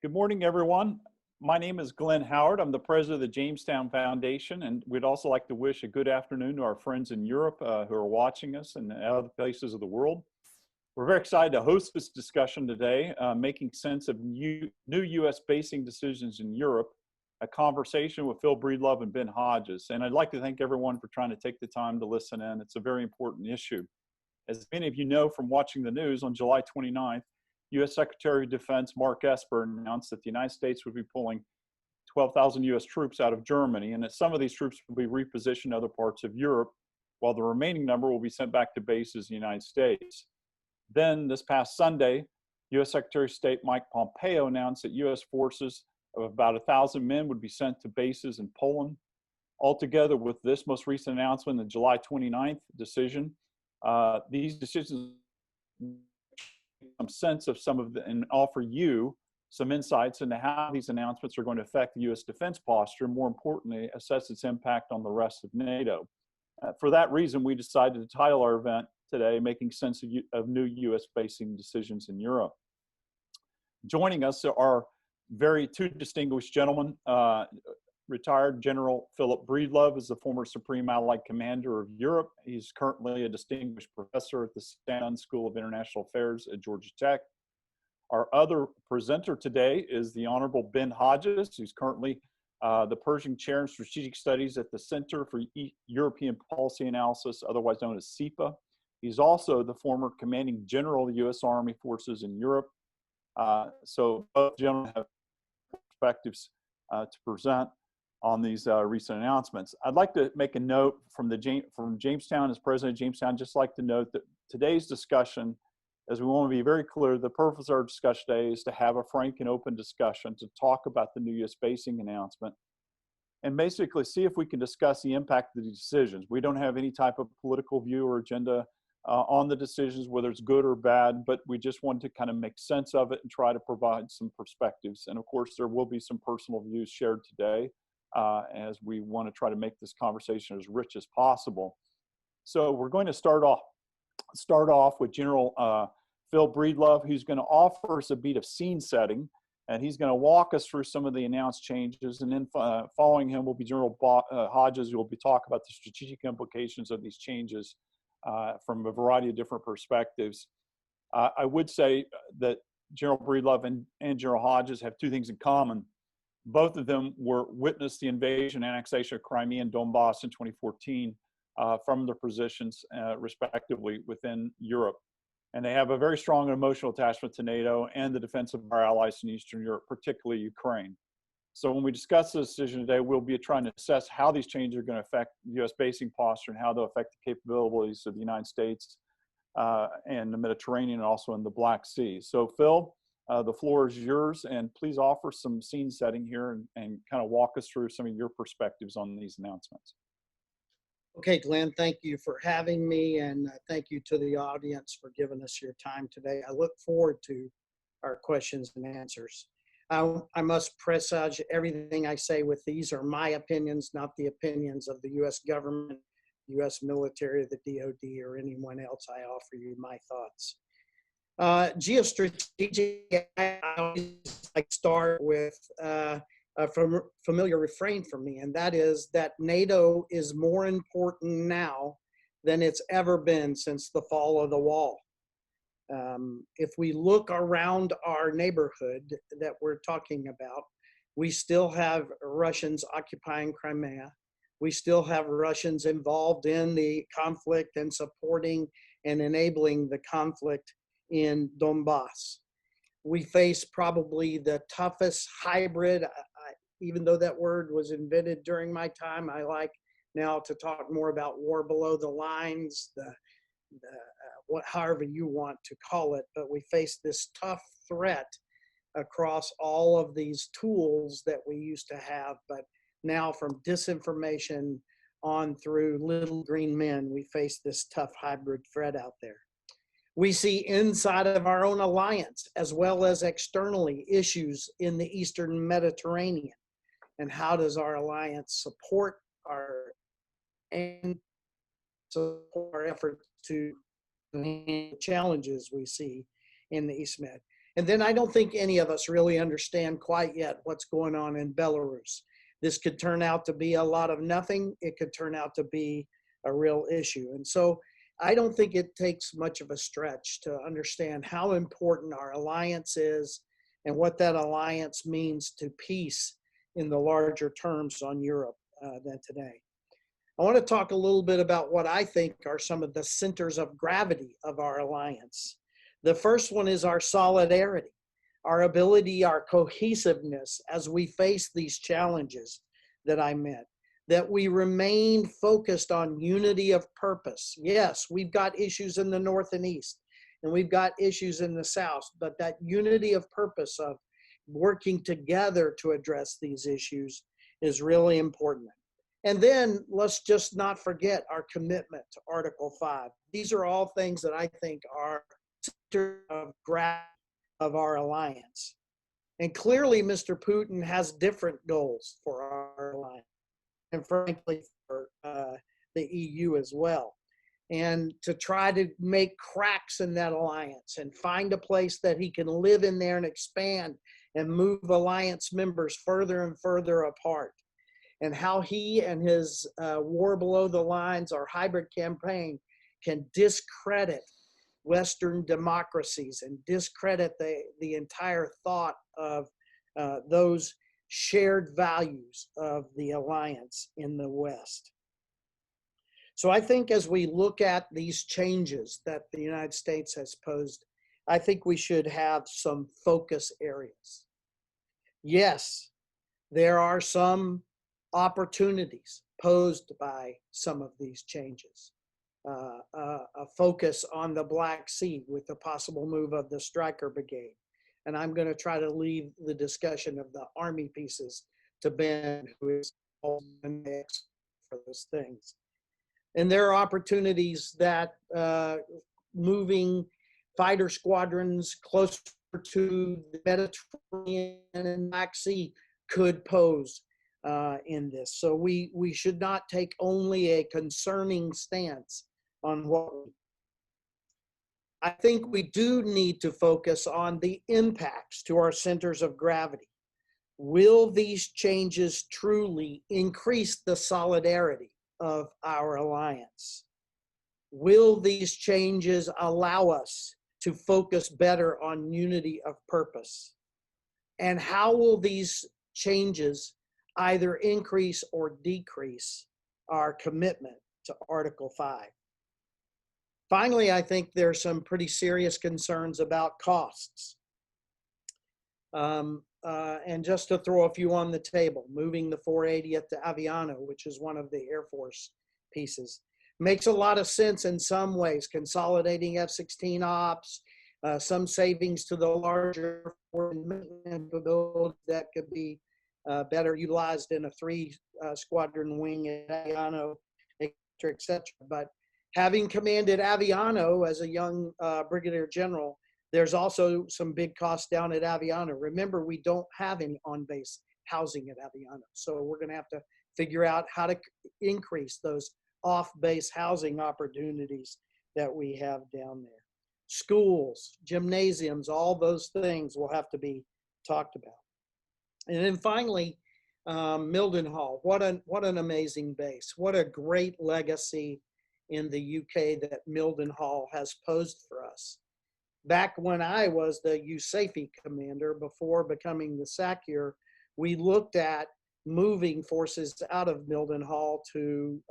Good morning, everyone. My name is Glenn Howard. I'm the president of the Jamestown Foundation, and we'd also like to wish a good afternoon to our friends in Europe who are watching us and other places of the world. We're very excited to host this discussion today, making sense of new U.S. basing decisions in Europe, a conversation with Phil Breedlove and Ben Hodges. And I'd like to thank everyone for trying to take the time to listen in. It's a very important issue. As many of you know from watching the news, on July 29th, U.S. Secretary of Defense Mark Esper announced that the United States would be pulling 12,000 U.S. troops out of Germany, and that some of these troops will be repositioned to other parts of Europe, while the remaining number will be sent back to bases in the United States. Then, this past Sunday, U.S. Secretary of State Mike Pompeo announced that U.S. forces of about 1,000 men would be sent to bases in Poland. Altogether, with this most recent announcement, the July 29th decision, these decisions some sense of some of the, and offer you some insights into how these announcements are going to affect the U.S. defense posture, and more importantly, assess its impact on the rest of NATO. For that reason, we decided to title our event today, Making Sense of New U.S. Basing Decisions in Europe. Joining us are two distinguished gentlemen. Retired General Philip Breedlove is the former Supreme Allied Commander of Europe. He's currently a distinguished professor at the Stanton School of International Affairs at Georgia Tech. Our other presenter today is the Honorable Ben Hodges, who's currently the Pershing Chair in Strategic Studies at the Center for European Policy Analysis, otherwise known as CEPA. He's also the former Commanding General of the U.S. Army Forces in Europe. So both gentlemen have perspectives to present on these recent announcements. I'd like to make a note from Jamestown, as president of Jamestown, just like to note that today's discussion, as we want to be very clear, the purpose of our discussion today is to have a frank and open discussion to talk about the new U.S. basing announcement and basically see if we can discuss the impact of the decisions. We don't have any type of political view or agenda on the decisions, whether it's good or bad, but we just want to kind of make sense of it and try to provide some perspectives. And of course, there will be some personal views shared today, as we want to try to make this conversation as rich as possible. So we're going to start off with General Phil Breedlove, who's going to offer us a bit of scene setting, and he's going to walk us through some of the announced changes. And then following him will be General Hodges, who will be talking about the strategic implications of these changes from a variety of different perspectives. I would say that General Breedlove and General Hodges have two things in common. Both of them witnessed the invasion and annexation of Crimea and Donbass in 2014 from their positions, respectively, within Europe. And they have a very strong emotional attachment to NATO and the defense of our allies in Eastern Europe, particularly Ukraine. So when we discuss this decision today, we'll be trying to assess how these changes are going to affect U.S. basing posture and how they'll affect the capabilities of the United States and the Mediterranean and also in the Black Sea. So Phil, the floor is yours, and please offer some scene setting here and kind of walk us through some of your perspectives on these announcements. Okay, Glenn, thank you for having me, and thank you to the audience for giving us your time today. I look forward to our questions and answers. I must presage everything I say with these are my opinions, not the opinions of the U.S. government, U.S. military, the DOD, or anyone else. I offer you my thoughts. Geostrategic, I always like to start with a familiar refrain for me, and that is that NATO is more important now than it's ever been since the fall of the wall. If we look around our neighborhood that we're talking about, we still have Russians occupying Crimea. We still have Russians involved in the conflict and supporting and enabling the conflict in Donbass. We face probably the toughest hybrid, even though that word was invented during my time. I like now to talk more about war below the lines, however you want to call it, but we face this tough threat across all of these tools that we used to have, but now from disinformation on through little green men, we face this tough hybrid threat out there. We see inside of our own alliance, as well as externally, issues in the Eastern Mediterranean. And how does our alliance support our efforts to handle the challenges we see in the East Med? And then I don't think any of us really understand quite yet what's going on in Belarus. This could turn out to be a lot of nothing. It could turn out to be a real issue. And so I don't think it takes much of a stretch to understand how important our alliance is and what that alliance means to peace in the larger terms on Europe than today. I want to talk a little bit about what I think are some of the centers of gravity of our alliance. The first one is our solidarity, our ability, our cohesiveness as we face these challenges that I meant, that we remain focused on unity of purpose. Yes, we've got issues in the North and East, and we've got issues in the South, but that unity of purpose of working together to address these issues is really important. And then let's just not forget our commitment to Article 5. These are all things that I think are of gravity of our alliance. And clearly, Mr. Putin has different goals for our alliance, and frankly, for the EU as well. And to try to make cracks in that alliance and find a place that he can live in there and expand and move alliance members further and further apart. And how he and his war below the lines, our hybrid campaign, can discredit Western democracies and discredit the entire thought of those shared values of the alliance in the West. So I think as we look at these changes that the United States has posed, I think we should have some focus areas. Yes, there are some opportunities posed by some of these changes. A focus on the Black Sea with the possible move of the Stryker Brigade. And I'm going to try to leave the discussion of the Army pieces to Ben, who is all the next for those things. And there are opportunities that moving fighter squadrons closer to the Mediterranean and Black Sea could pose in this. So we should not take only a concerning stance on what I think we do need to focus on the impacts to our centers of gravity. Will these changes truly increase the solidarity of our alliance? Will these changes allow us to focus better on unity of purpose? And how will these changes either increase or decrease our commitment to Article 5? Finally, I think there's some pretty serious concerns about costs. And just to throw a few on the table, moving the 480th to Aviano, which is one of the Air Force pieces, makes a lot of sense in some ways, consolidating F-16 ops, some savings to the larger maintenance capabilities that could be better utilized in a 3-squadron wing at Aviano, et cetera. But having commanded Aviano as a young brigadier general, there's also some big costs down at Aviano. Remember, we don't have any on-base housing at Aviano. So we're going to have to figure out how to increase those off-base housing opportunities that we have down there. Schools, gymnasiums, all those things will have to be talked about. And then finally, Mildenhall. What an amazing base. What a great legacy in the UK that Mildenhall has posed for us. Back when I was the USAFE commander, before becoming the SACEUR, we looked at moving forces out of Mildenhall to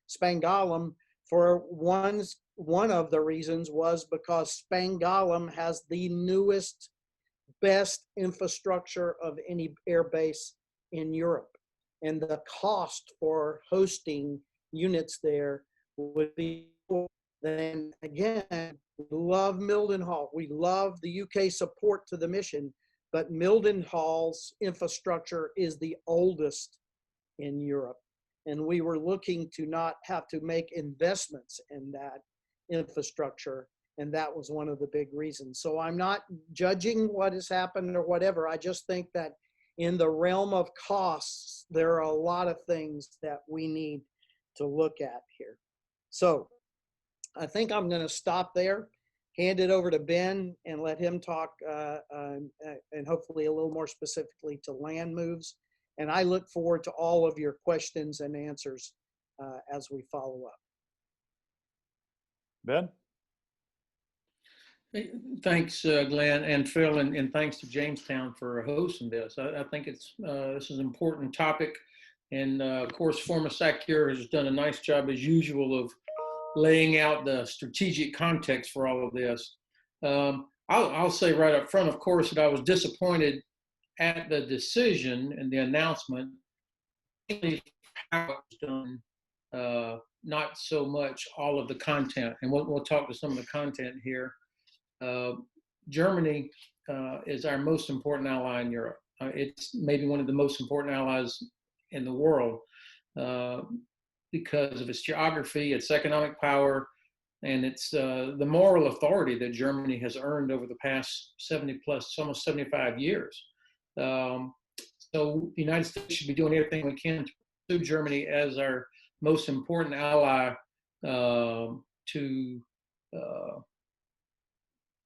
Spangalum. For one of the reasons was because Spangalum has the newest, best infrastructure of any air base in Europe. And the cost for hosting units there would be, then again, we love Mildenhall. We love the UK support to the mission, but Mildenhall's infrastructure is the oldest in Europe. And we were looking to not have to make investments in that infrastructure. And that was one of the big reasons. So I'm not judging what has happened or whatever. I just think that in the realm of costs, there are a lot of things that we need to look at here. So I think I'm going to stop there. hand it over to Ben and let him talk, and hopefully a little more specifically to land moves. And I look forward to all of your questions and answers as we follow up. Ben? Thanks, Glenn and Phil, and thanks to Jamestown for hosting this. I think this is an important topic, and of course, former Secretary has done a nice job as usual of laying out the strategic context for all of this. I'll say right up front, of course, that I was disappointed at the decision and the announcement, how it was done, not so much all of the content, and we'll talk to some of the content here. Germany is our most important ally in Europe. It's maybe one of the most important allies in the world because of its geography, its economic power, and its the moral authority that Germany has earned over the past 70 plus, almost 75 years. So the United States should be doing everything we can to pursue Germany as our most important ally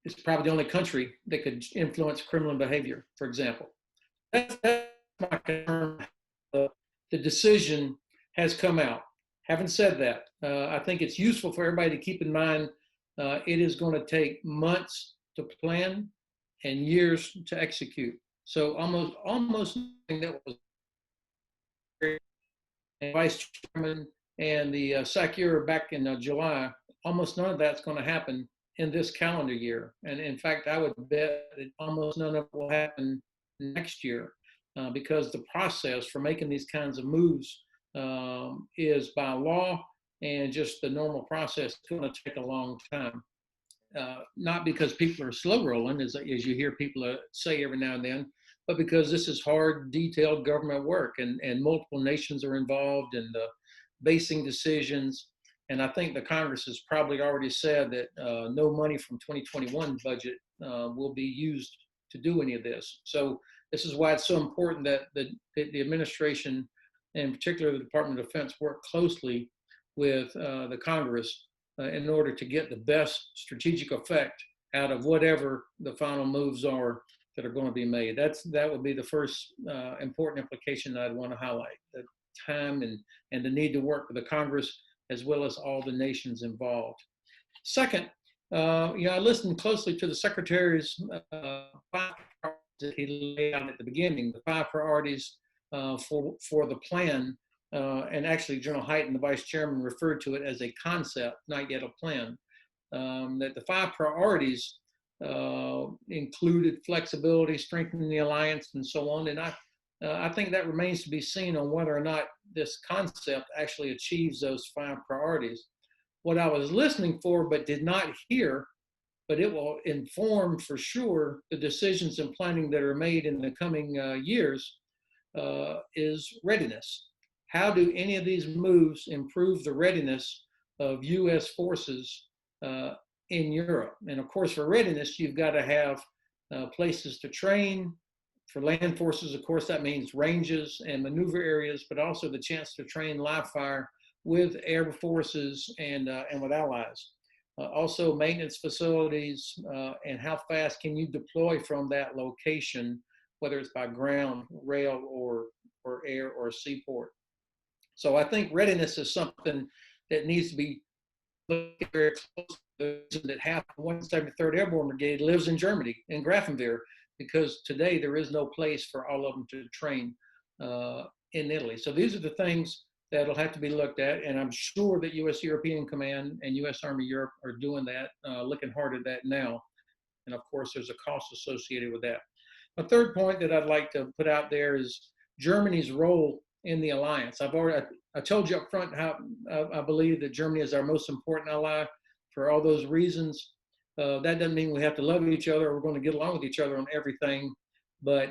it's probably the only country that could influence criminal behavior, for example. That's my concern. The decision has come out. Having said that, I think it's useful for everybody to keep in mind it is going to take months to plan and years to execute. So almost nothing that was Vice Chairman and the Secretary back in July, almost none of that's going to happen in this calendar year. And in fact, I would bet that almost none of it will happen next year because the process for making these kinds of moves is by law, and just the normal process is going to take a long time. Not because people are slow rolling, as you hear people say every now and then, but because this is hard, detailed government work, and multiple nations are involved in the basing decisions. And I think the Congress has probably already said that no money from 2021 budget will be used to do any of this. So this is why it's so important that the administration, and particularly the Department of Defense, work closely with the Congress in order to get the best strategic effect out of whatever the final moves are that are going to be made. That would be the first important implication that I'd want to highlight: the time and the need to work with the Congress as well as all the nations involved. Second, I listened closely to the Secretary's 5 priorities that he laid out at the beginning, the 5 priorities for the plan, and actually General Hyten, the Vice Chairman, referred to it as a concept, not yet a plan. That the 5 priorities included flexibility, strengthening the alliance, and so on. And I think that remains to be seen on whether or not this concept actually achieves those 5 priorities. What I was listening for but did not hear, but it will inform for sure the decisions and planning that are made in the coming years, is readiness. How do any of these moves improve the readiness of U.S. forces in Europe? And of course, for readiness, you've got to have places to train. For land forces, of course, that means ranges and maneuver areas, but also the chance to train live fire with air forces and with allies. Also maintenance facilities, and how fast can you deploy from that location, whether it's by ground, rail, or air or seaport. So I think readiness is something that needs to be looked at very closely. That half of 173rd Airborne Brigade lives in Germany, in Grafenwehr, because today there is no place for all of them to train in Italy. So these are the things that'll have to be looked at, and I'm sure that U.S. European Command and U.S. Army Europe are doing that, looking hard at that now. And of course, there's a cost associated with that. A third point that I'd like to put out there is Germany's role in the alliance. I told you up front how I believe that Germany is our most important ally for all those reasons. That doesn't mean we have to love each other or we're going to get along with each other on everything, but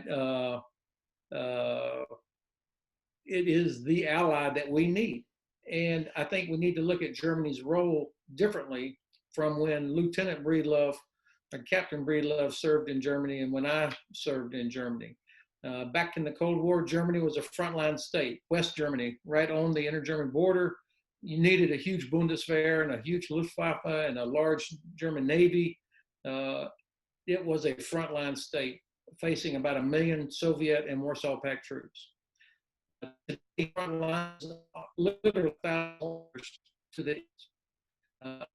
it is the ally that we need. And I think we need to look at Germany's role differently from when Lieutenant Breedlove or Captain Breedlove served in Germany and when I served in Germany. Back in the Cold War, Germany was a frontline state, West Germany, right on the inter-German border. You needed a huge Bundeswehr and a huge Luftwaffe and a large German Navy. it was a frontline state facing about 1 million Soviet and Warsaw Pact troops. The front lines literally thousands to the east.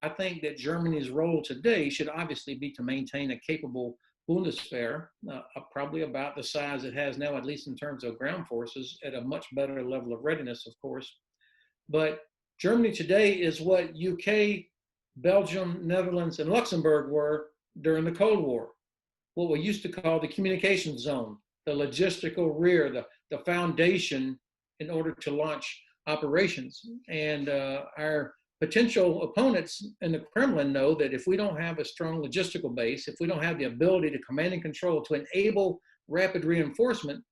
I think that Germany's role today should obviously be to maintain a capable Bundeswehr, probably about the size it has now, at least in terms of ground forces, at a much better level of readiness, of course. But Germany today is what UK, Belgium, Netherlands, and Luxembourg were during the Cold War, what we used to call the communication zone, the logistical rear, the foundation in order to launch operations. And our potential opponents in the Kremlin know that if we don't have a strong logistical base, if we don't have the ability to command and control to enable rapid reinforcement,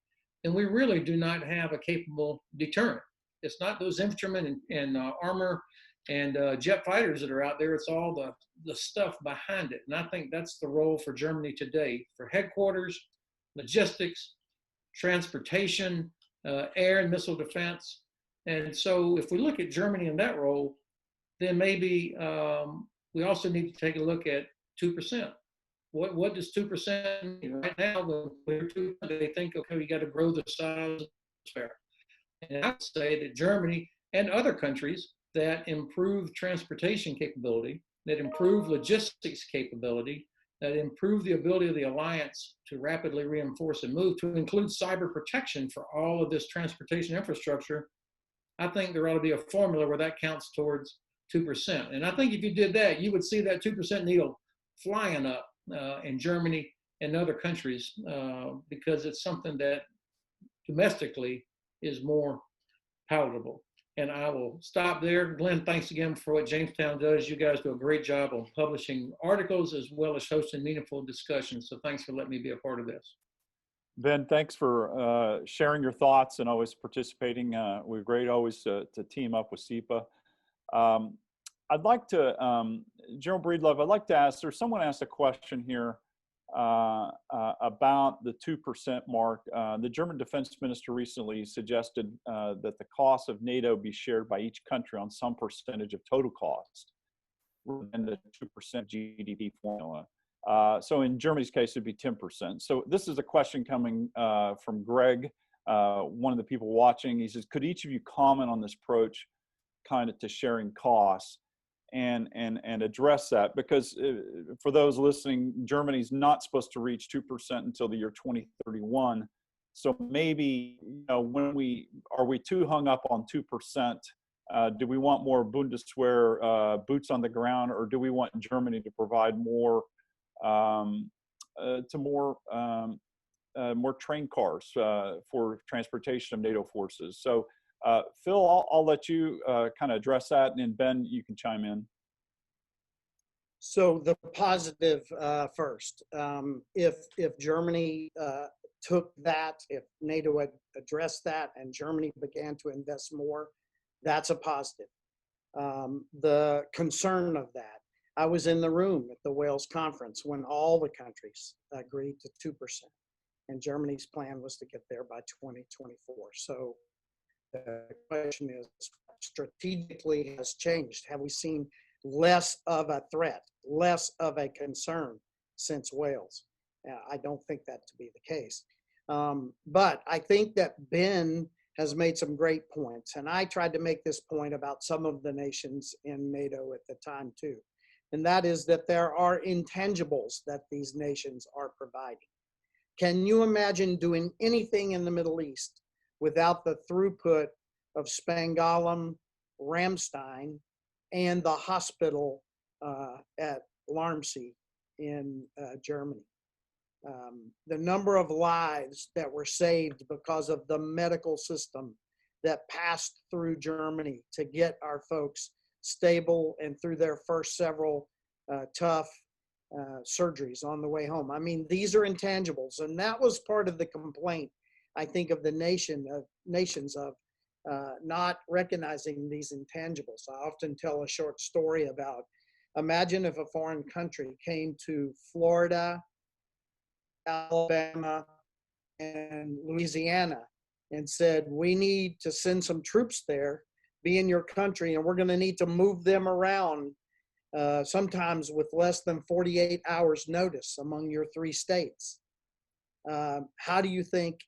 then we really do not have a capable deterrent. It's not those infantrymen and armor and jet fighters that are out there. It's all the stuff behind it. And I think that's the role for Germany today, for headquarters, logistics, transportation, air and missile defense. And so if we look at Germany in that role, then maybe we also need to take a look at 2%. What does 2% mean? Right now, when we're 2%, they think, okay, we got to grow the size of the spare. And I would say that Germany and other countries that improve transportation capability, that improve logistics capability, that improve the ability of the alliance to rapidly reinforce and move, to include cyber protection for all of this transportation infrastructure, I think there ought to be a formula where that counts towards 2%. And I think if you did that, you would see that 2% needle flying up in Germany and other countries because it's something that domestically is more palatable. And I will stop there. Glenn, thanks again for what Jamestown does. You guys do a great job on publishing articles as well as hosting meaningful discussions. So thanks for letting me be a part of this. Ben, thanks for sharing your thoughts and always participating. We're great always to team up with SEPA. I'd like to, General Breedlove, I'd like to ask, there's someone asked a question here about the 2% mark. The German defense minister recently suggested that the cost of NATO be shared by each country on some percentage of total cost, and the 2% GDP formula. So in Germany's case, it'd be 10%. So this is a question coming from Greg, one of the people watching. He says, could each of you comment on this approach kind of to sharing costs and address that? Because for those listening, Germany's not supposed to reach 2% until the year 2031. So maybe, you know, are we too hung up on 2%? Do we want more Bundeswehr boots on the ground, or do we want Germany to provide more more train cars for transportation of NATO forces? So Phil, I'll let you kind of address that, and then Ben, you can chime in. So the positive first, if Germany took that, if NATO had addressed that and Germany began to invest more, that's a positive. The concern of that, I was in the room at the Wales conference when all the countries agreed to 2%, and Germany's plan was to get there by 2024. So the question is, strategically has changed? Have we seen less of a threat, less of a concern since Wales? I don't think that to be the case. But I think that Ben has made some great points, and I tried to make this point about some of the nations in NATO at the time too. And that is that there are intangibles that these nations are providing. Can you imagine doing anything in the Middle East without the throughput of Spangdahlem, Ramstein, and the hospital at Larmsee in Germany? The number of lives that were saved because of the medical system that passed through Germany to get our folks stable and through their first several tough surgeries on the way home. I mean, these are intangibles, and that was part of the complaint, I think, of the nations of not recognizing these intangibles. I often tell a short story about, imagine if a foreign country came to Florida, Alabama, and Louisiana and said, we need to send some troops there, be in your country, and we're going to need to move them around sometimes with less than 48 hours notice among your 3 states. How do you think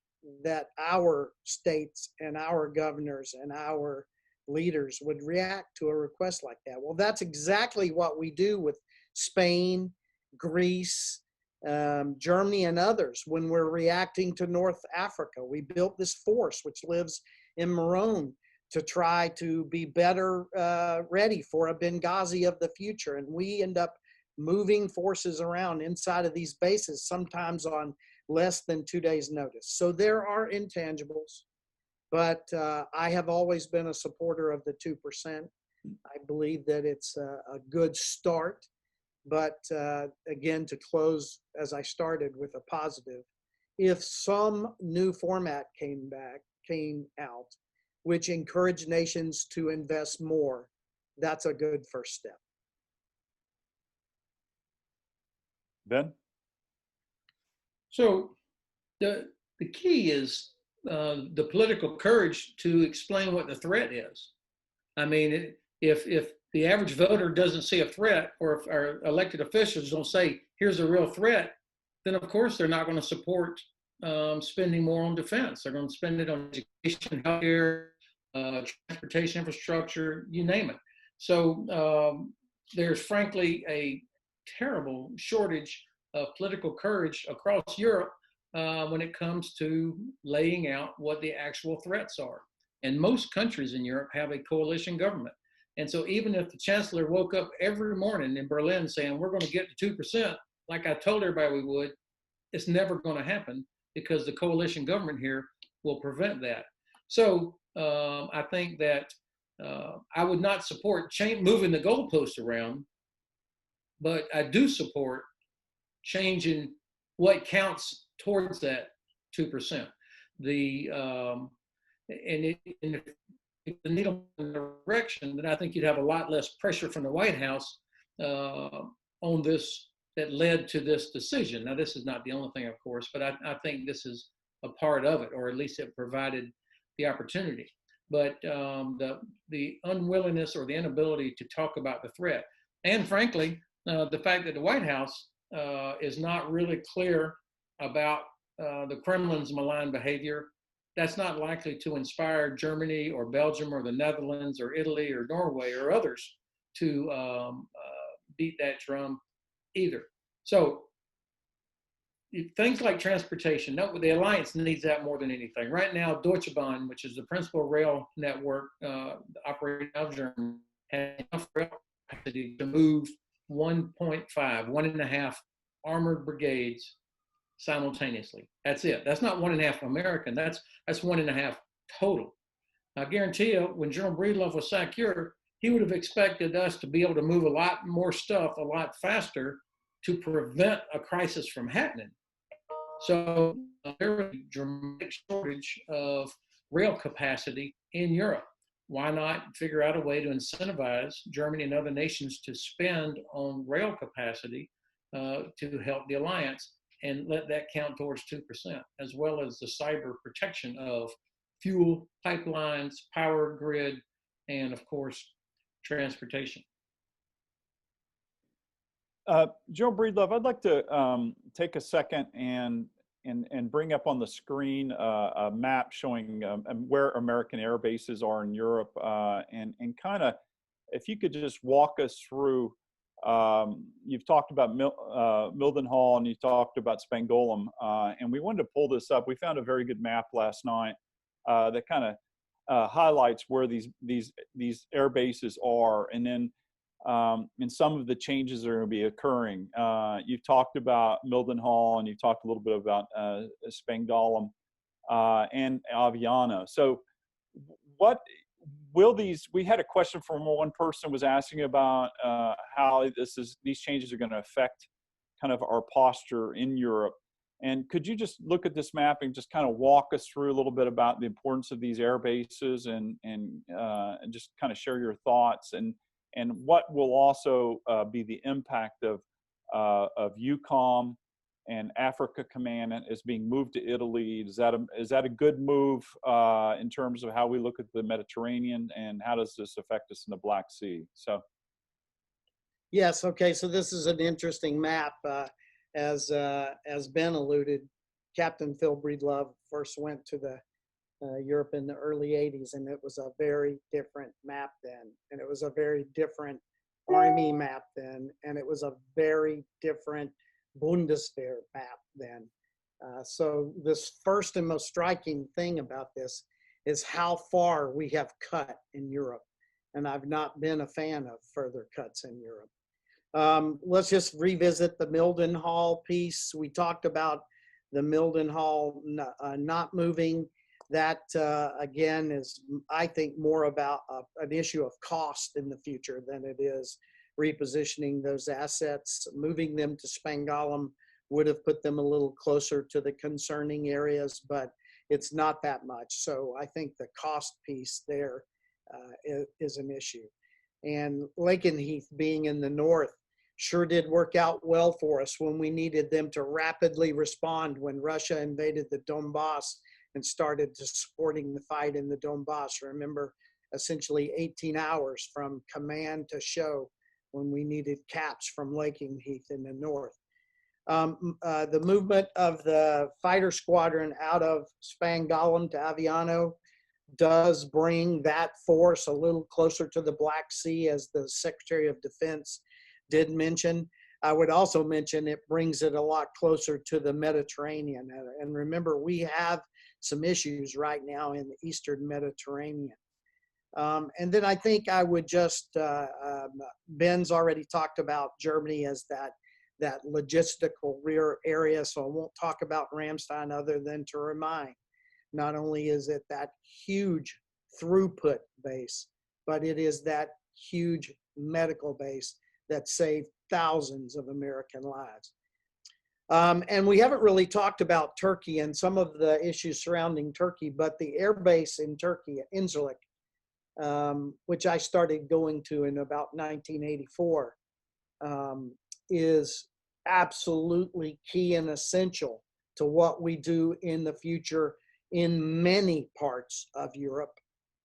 that our states and our governors and our leaders would react to a request like that? Well, that's exactly what we do with Spain, Greece, Germany, and others when we're reacting to North Africa. We built this force which lives in Morone to try to be better ready for a Benghazi of the future. And we end up moving forces around inside of these bases, sometimes on less than 2 days' notice. So there are intangibles, but I have always been a supporter of the 2%. I believe that it's a good start. But again, to close as I started with a positive, if some new format came out, which encouraged nations to invest more, that's a good first step. Ben? So the key is the political courage to explain what the threat is. I mean, if the average voter doesn't see a threat, or if our elected officials don't say, here's a real threat, then of course they're not going to support spending more on defense. They're going to spend it on education, healthcare, transportation infrastructure, you name it. So there's frankly a terrible shortage of political courage across Europe when it comes to laying out what the actual threats are. And most countries in Europe have a coalition government. And so even if the chancellor woke up every morning in Berlin saying, we're going to get to 2%, like I told everybody we would, it's never going to happen because the coalition government here will prevent that. So I think that I would not support moving the goalposts around, but I do support changing what counts towards that 2%. And if the needle in the direction, then I think you'd have a lot less pressure from the White House on this that led to this decision. Now, this is not the only thing, of course, but I think this is a part of it, or at least it provided the opportunity. But the unwillingness or the inability to talk about the threat, and frankly, the fact that the White House is not really clear about the Kremlin's malign behavior, that's not likely to inspire Germany or Belgium or the Netherlands or Italy or Norway or others to beat that drum either. So things like transportation, the alliance needs that more than anything. Right now, Deutsche Bahn, which is the principal rail network operating out of Germany, has enough rail capacity to move 1.5 armored brigades simultaneously. That's it. That's not 1.5 American. That's 1.5 total. I guarantee you, when General Breedlove was SACEUR, he would have expected us to be able to move a lot more stuff a lot faster to prevent a crisis from happening. So there was a dramatic shortage of rail capacity in Europe. Why not figure out a way to incentivize Germany and other nations to spend on rail capacity to help the alliance and let that count towards 2%, as well as the cyber protection of fuel, pipelines, power grid, and of course, transportation. General Breedlove, I'd like to take a second and bring up on the screen a map showing where American air bases are in Europe, and kind of, if you could just walk us through. You've talked about Mildenhall and you talked about Spangolum, and we wanted to pull this up. We found a very good map last night that kind of highlights where these air bases are, and then and some of the changes that are going to be occurring. You've talked about Mildenhall and you've talked a little bit about Spangolum and Aviano. So what will we had a question from one person was asking about how these changes are going to affect kind of our posture in Europe. And could you just look at this map and just kind of walk us through a little bit about the importance of these air bases and just kind of share your thoughts and what will also be the impact of EUCOM and Africa Command is being moved to Italy. Is that a good move in terms of how we look at the Mediterranean, and how does this affect us in the Black Sea? So, Yes. Okay. So this is an interesting map. As Ben alluded, Captain Phil Breedlove first went to the Europe in the early 80s, and it was a very different map then, and it was a very different Army map then, and it was a very different Bundeswehr map then. So this first and most striking thing about this is how far we have cut in Europe, and I've not been a fan of further cuts in Europe. Let's just revisit the Mildenhall piece. We talked about the Mildenhall not moving. That, again, is, I think, more about an issue of cost in the future than it is repositioning those assets. Moving them to Spangalum would have put them a little closer to the concerning areas, but it's not that much. So I think the cost piece there is an issue. And Lakenheath being in the north sure did work out well for us when we needed them to rapidly respond when Russia invaded the Donbass and started to supporting the fight in the Donbass. Remember, essentially 18 hours from command to show when we needed caps from Lakenheath in the north. The movement of the fighter squadron out of Spangalum to Aviano does bring that force a little closer to the Black Sea, as the Secretary of Defense did mention. I would also mention it brings it a lot closer to the Mediterranean. And remember, we have some issues right now in the Eastern Mediterranean. And then I think I would just, Ben's already talked about Germany as that logistical rear area, so I won't talk about Ramstein other than to remind, not only is it that huge throughput base, but it is that huge medical base that saved thousands of American lives. And we haven't really talked about Turkey and some of the issues surrounding Turkey, but the air base in Turkey, Incirlik, which I started going to in about 1984, is absolutely key and essential to what we do in the future in many parts of Europe,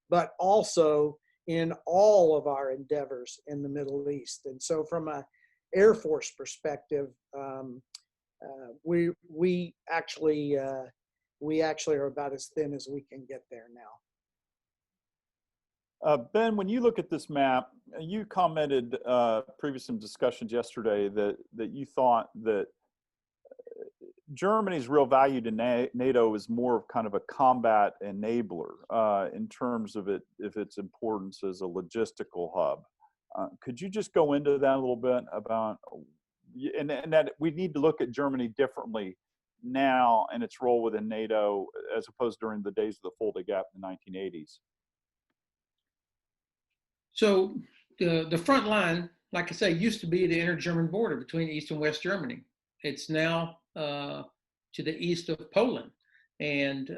but also in all of our endeavors in the Middle East. And so from an Air Force perspective, we actually are about as thin as we can get there now. Ben, when you look at this map, you commented previous in discussions yesterday that you thought that Germany's real value to NATO is more of kind of a combat enabler in terms of its importance as a logistical hub. Could you just go into that a little bit about, and that we need to look at Germany differently now and its role within NATO as opposed during the days of the Fulda Gap in the 1980s? So the front line, like I say, used to be the inter-German border between East and West Germany. It's now to the east of Poland. And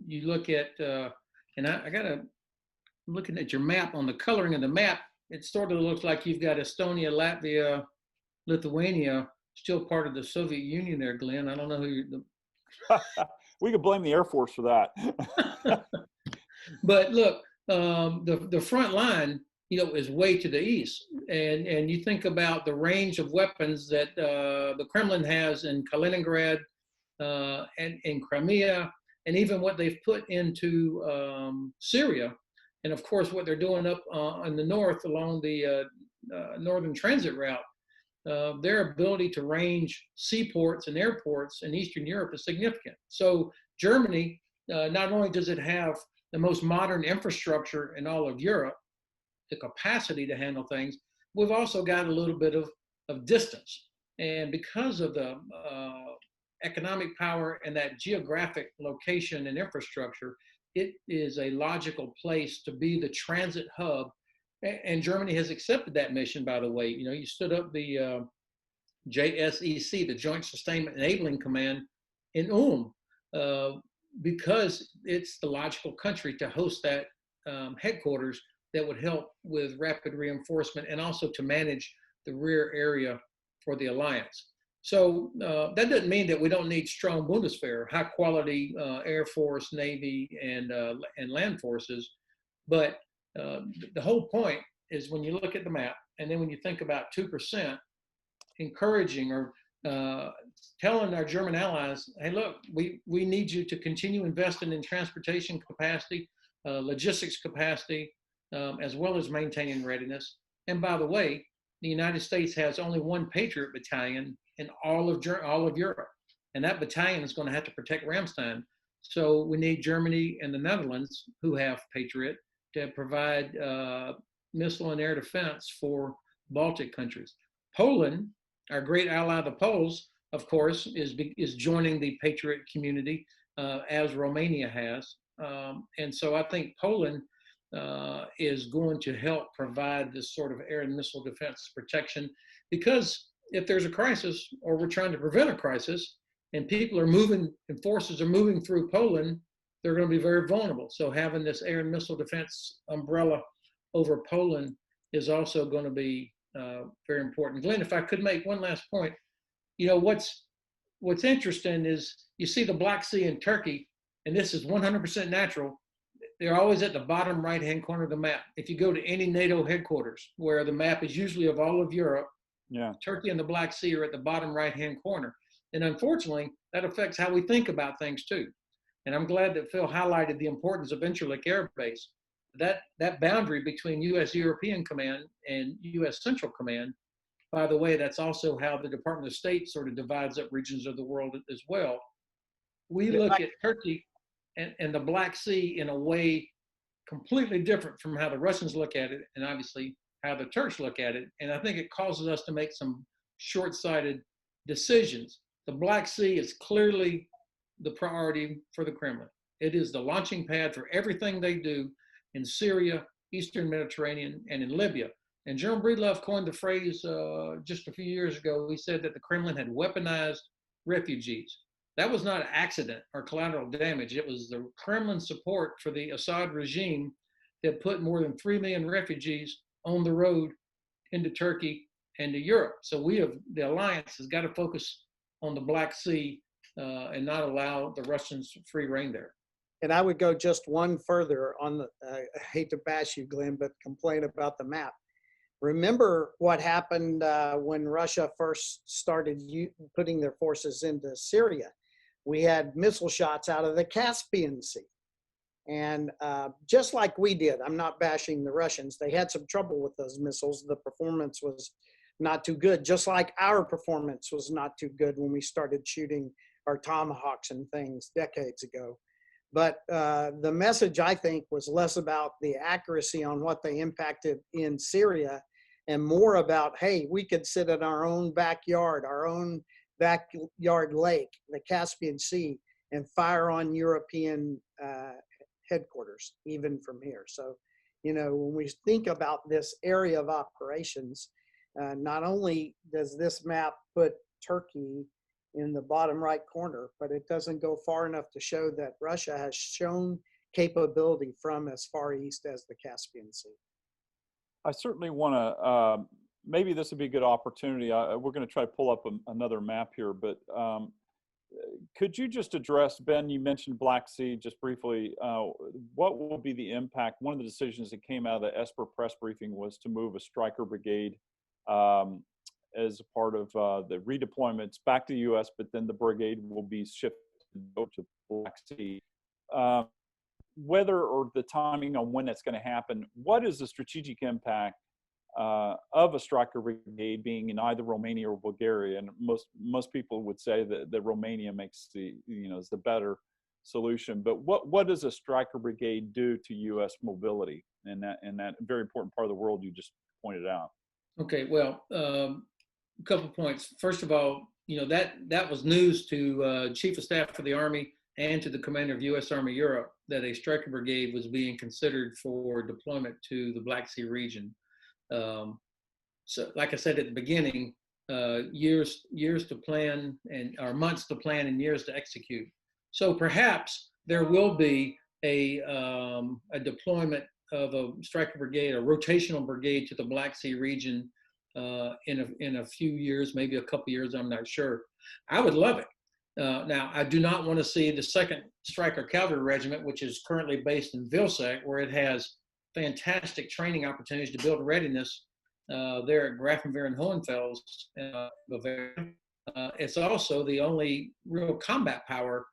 you look at, and I'm looking at your map. On the coloring of the map, it sort of looks like you've got Estonia, Latvia, Lithuania, still part of the Soviet Union there, Glenn. I don't know who you're. We could blame the Air Force for that. But look, the front line, is way to the east, and you think about the range of weapons that the Kremlin has in Kaliningrad and in Crimea, and even what they've put into Syria, and of course what they're doing up in the north along the northern transit route. Their ability to range seaports and airports in Eastern Europe is significant. So Germany, not only does it have the most modern infrastructure in all of Europe, the capacity to handle things, we've also got a little bit of distance. And because of the economic power and that geographic location and infrastructure, it is a logical place to be the transit hub. And Germany has accepted that mission, by the way. You stood up the JSEC, the Joint Sustainment Enabling Command in Ulm, because it's the logical country to host that headquarters that would help with rapid reinforcement and also to manage the rear area for the alliance. So that doesn't mean that we don't need strong Bundeswehr, high quality Air Force, Navy, and land forces. But the whole point is when you look at the map And then when you think about 2%, encouraging or telling our German allies, hey, look, we need you to continue investing in transportation capacity, logistics capacity, as well as maintaining readiness. And by the way, the United States has only one Patriot battalion in all of Europe, and that battalion is going to have to protect Ramstein. So we need Germany and the Netherlands, who have Patriot, to provide missile and air defense for Baltic countries. Poland, our great ally, the Poles, of course, is joining the Patriot community, as Romania has. And so I think Poland is going to help provide this sort of air and missile defense protection, because if there's a crisis, or we're trying to prevent a crisis, and people are moving and forces are moving through Poland, they're going to be very vulnerable. So having this air and missile defense umbrella over Poland is also going to be very important. Glenn, if I could make one last point, what's interesting is you see the Black Sea and Turkey, and this is 100% natural. They're always at the bottom right-hand corner of the map. If you go to any NATO headquarters, where the map is usually of all of Europe, yeah, Turkey and the Black Sea are at the bottom right-hand corner. And unfortunately, that affects how we think about things too. And I'm glad that Phil highlighted the importance of Incirlik Air Base. That boundary between U.S. European Command and U.S. Central Command, by the way, that's also how the Department of State sort of divides up regions of the world as well. We look at Turkey and the Black Sea in a way completely different from how the Russians look at it, and obviously how the Turks look at it. And I think it causes us to make some short-sighted decisions. The Black Sea is clearly the priority for the Kremlin. It is the launching pad for everything they do in Syria, Eastern Mediterranean, and in Libya. And General Breedlove coined the phrase just a few years ago. He said that the Kremlin had weaponized refugees. That was not accident or collateral damage. It was the Kremlin support for the Assad regime that put more than 3 million refugees on the road into Turkey and to Europe. So the alliance has got to focus on the Black Sea and not allow the Russians free rein there. And I would go just one further on I hate to bash you, Glenn, but complain about the map. Remember what happened when Russia first started putting their forces into Syria. We had missile shots out of the Caspian Sea. And just like we did, I'm not bashing the Russians, they had some trouble with those missiles. The performance was not too good, just like our performance was not too good when we started shooting our Tomahawks and things decades ago. But the message, I think, was less about the accuracy on what they impacted in Syria and more about, hey, we could sit in our own backyard lake, the Caspian Sea, and fire on European headquarters, even from here. So, when we think about this area of operations, not only does this map put Turkey in the bottom right corner, but it doesn't go far enough to show that Russia has shown capability from as far east as the Caspian Sea. I certainly want to, maybe this would be a good opportunity. We're going to try to pull up another map here, but could you just address, Ben, you mentioned Black Sea just briefly, what will be the impact? One of the decisions that came out of the Esper press briefing was to move a Stryker brigade as a part of the redeployments back to the U.S., but then the brigade will be shifted to Black Sea. Whether or the timing on when that's going to happen, what is the strategic impact of a Stryker brigade being in either Romania or Bulgaria? And most people would say that Romania makes is the better solution. But what does a Stryker brigade do to U.S. mobility in that very important part of the world you just pointed out? Okay, well, a couple points. First of all, that was news to Chief of Staff for the Army and to the commander of U.S. Army Europe that a Stryker brigade was being considered for deployment to the Black Sea region. So, like I said at the beginning, years to plan or months to plan and years to execute. So perhaps there will be a deployment of a Stryker brigade, a rotational brigade to the Black Sea region in a few years, maybe a couple years, I'm not sure. I would love it. Now, I do not want to see the 2nd Stryker Cavalry Regiment, which is currently based in Vilsack, where it has fantastic training opportunities to build readiness there at Grafenwehr and Hohenfels, Bavaria. It's also the only real combat power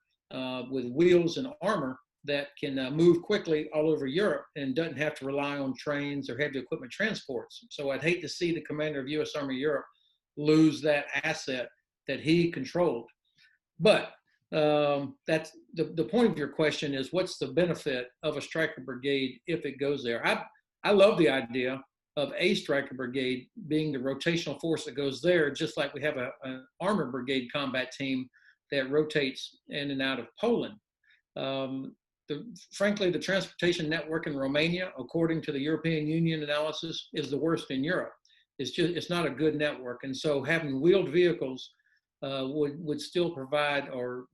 with wheels and armor that can move quickly all over Europe and doesn't have to rely on trains or heavy equipment transports. So I'd hate to see the commander of U.S. Army Europe lose that asset that he controlled. But that's the point of your question is, what's the benefit of a Stryker brigade if it goes there? I love the idea of a Stryker brigade being the rotational force that goes there, just like we have an armor brigade combat team that rotates in and out of Poland. Frankly, the transportation network in Romania, according to the European Union analysis, is the worst in Europe. It's not a good network. And so having wheeled vehicles would still provide, or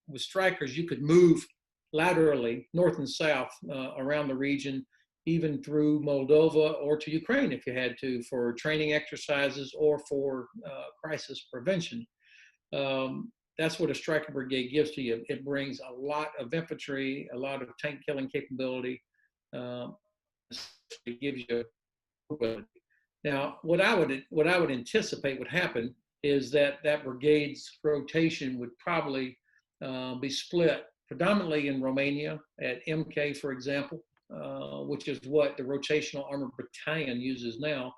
with Strykers, you could move laterally north and south around the region, even through Moldova or to Ukraine if you had to, for training exercises or for crisis prevention. That's what a Stryker brigade gives to you. It brings a lot of infantry, a lot of tank killing capability. It gives you. Now, what I would anticipate would happen is that brigade's rotation would probably be split predominantly in Romania at MK, for example, which is what the rotational armored battalion uses now,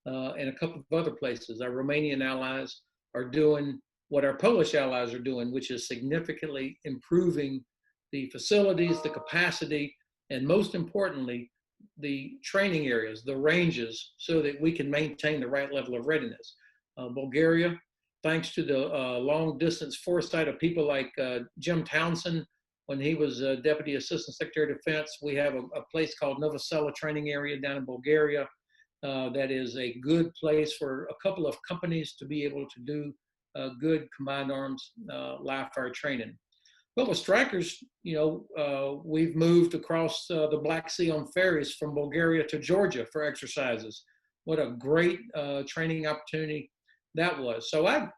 and a couple of other places. Our Romanian allies are doing what our Polish allies are doing, which is significantly improving the facilities, the capacity, and most importantly, the training areas, the ranges, so that we can maintain the right level of readiness. Bulgaria, thanks to the long distance foresight of people like Jim Townsend, when he was Deputy Assistant Secretary of Defense, we have a place called Novosela training area down in Bulgaria that is a good place for a couple of companies to be able to do good combined arms live fire training. But with Strykers, we've moved across the Black Sea on ferries from Bulgaria to Georgia for exercises. What a great training opportunity that was. So a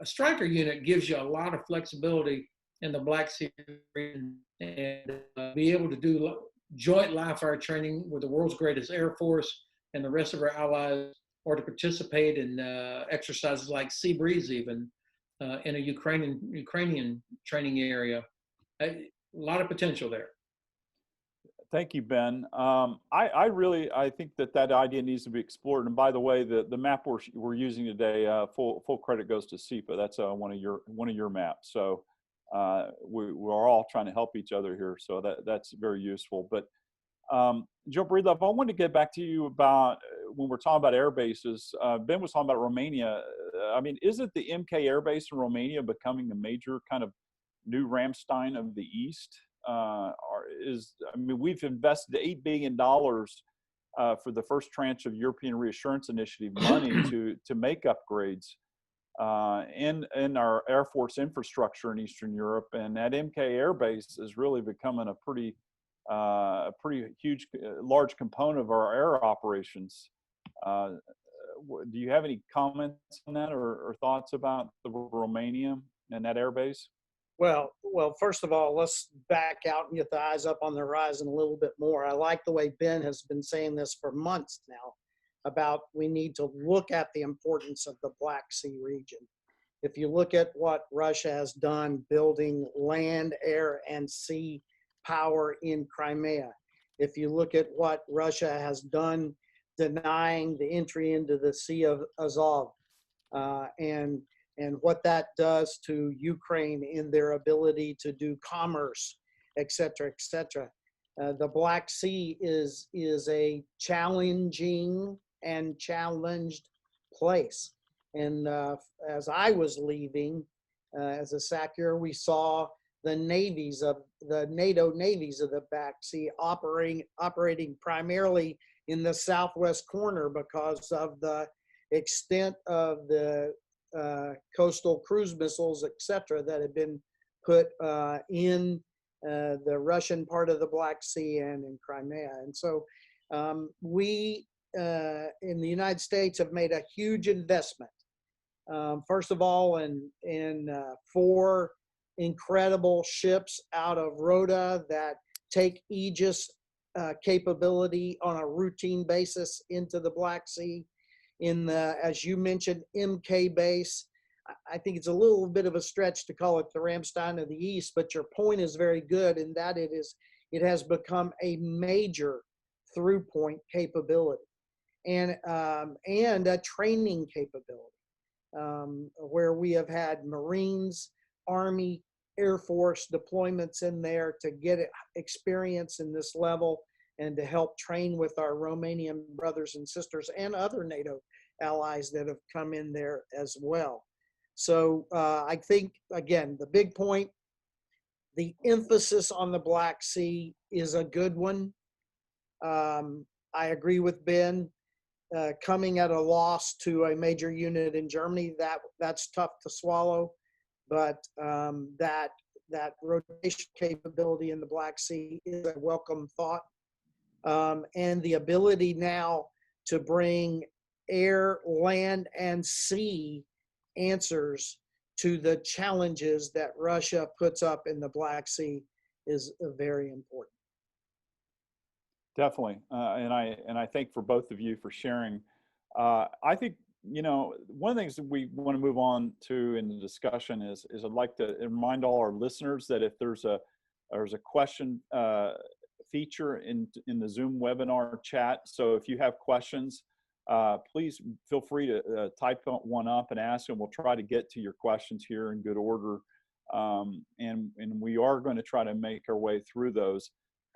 Stryker unit gives you a lot of flexibility in the Black Sea region and be able to do joint live fire training with the world's greatest Air Force and the rest of our allies, or to participate in exercises like Sea Breeze, even in a Ukrainian training area. A lot of potential there. Thank you, Ben. I think that idea needs to be explored. And by the way, the map we're using today, full credit goes to SEPA. That's one of your maps. So we're all trying to help each other here. So that's very useful. But Joe Breedlove, I wanted to get back to you about when we're talking about air bases. Ben was talking about Romania. I mean, isn't the MK Air Base in Romania becoming a major kind of new Ramstein of the East? We've invested $8 billion for the first tranche of European Reassurance Initiative money to make upgrades in our Air Force infrastructure in Eastern Europe, and that MK Air Base is really becoming a pretty huge, large component of our air operations. Do you have any comments on that or thoughts about the Romania and that air base? Well, first of all, let's back out and get the eyes up on the horizon a little bit more. I like the way Ben has been saying this for months now about we need to look at the importance of the Black Sea region. If you look at what Russia has done building land, air, and sea power in Crimea, if you look at what Russia has done denying the entry into the Sea of Azov, and what that does to Ukraine in their ability to do commerce, et cetera, et cetera. The Black Sea is a challenging and challenged place. And as I was leaving, as a SACEUR, we saw the NATO navies of the Black Sea operating primarily in the southwest corner because of the extent of the coastal cruise missiles, et cetera, that had been put in the Russian part of the Black Sea and in Crimea. And so we in the United States have made a huge investment. First of all, in 4 incredible ships out of Rota that take Aegis capability on a routine basis into the Black Sea. in the, as you mentioned, MK base. I think it's a little bit of a stretch to call it the Ramstein of the East, but your point is very good in that it has become a major through point capability and a training capability, where we have had Marines, Army, Air Force deployments in there to get experience in this level and to help train with our Romanian brothers and sisters and other NATO allies that have come in there as well. So I think, again, the big point, the emphasis on the Black Sea is a good one. I agree with Ben. Coming at a loss to a major unit in Germany, that's tough to swallow. But that rotation capability in the Black Sea is a welcome thought. And the ability now to bring air, land, and sea answers to the challenges that Russia puts up in the Black Sea is very important. Definitely, and I thank for both of you for sharing. I think, you know, one of the things that we want to move on to in the discussion is I'd like to remind all our listeners that if there's a question feature in the Zoom webinar chat, so if you have questions, please feel free to type one up and ask, and we'll try to get to your questions here in good order. And we are going to try to make our way through those.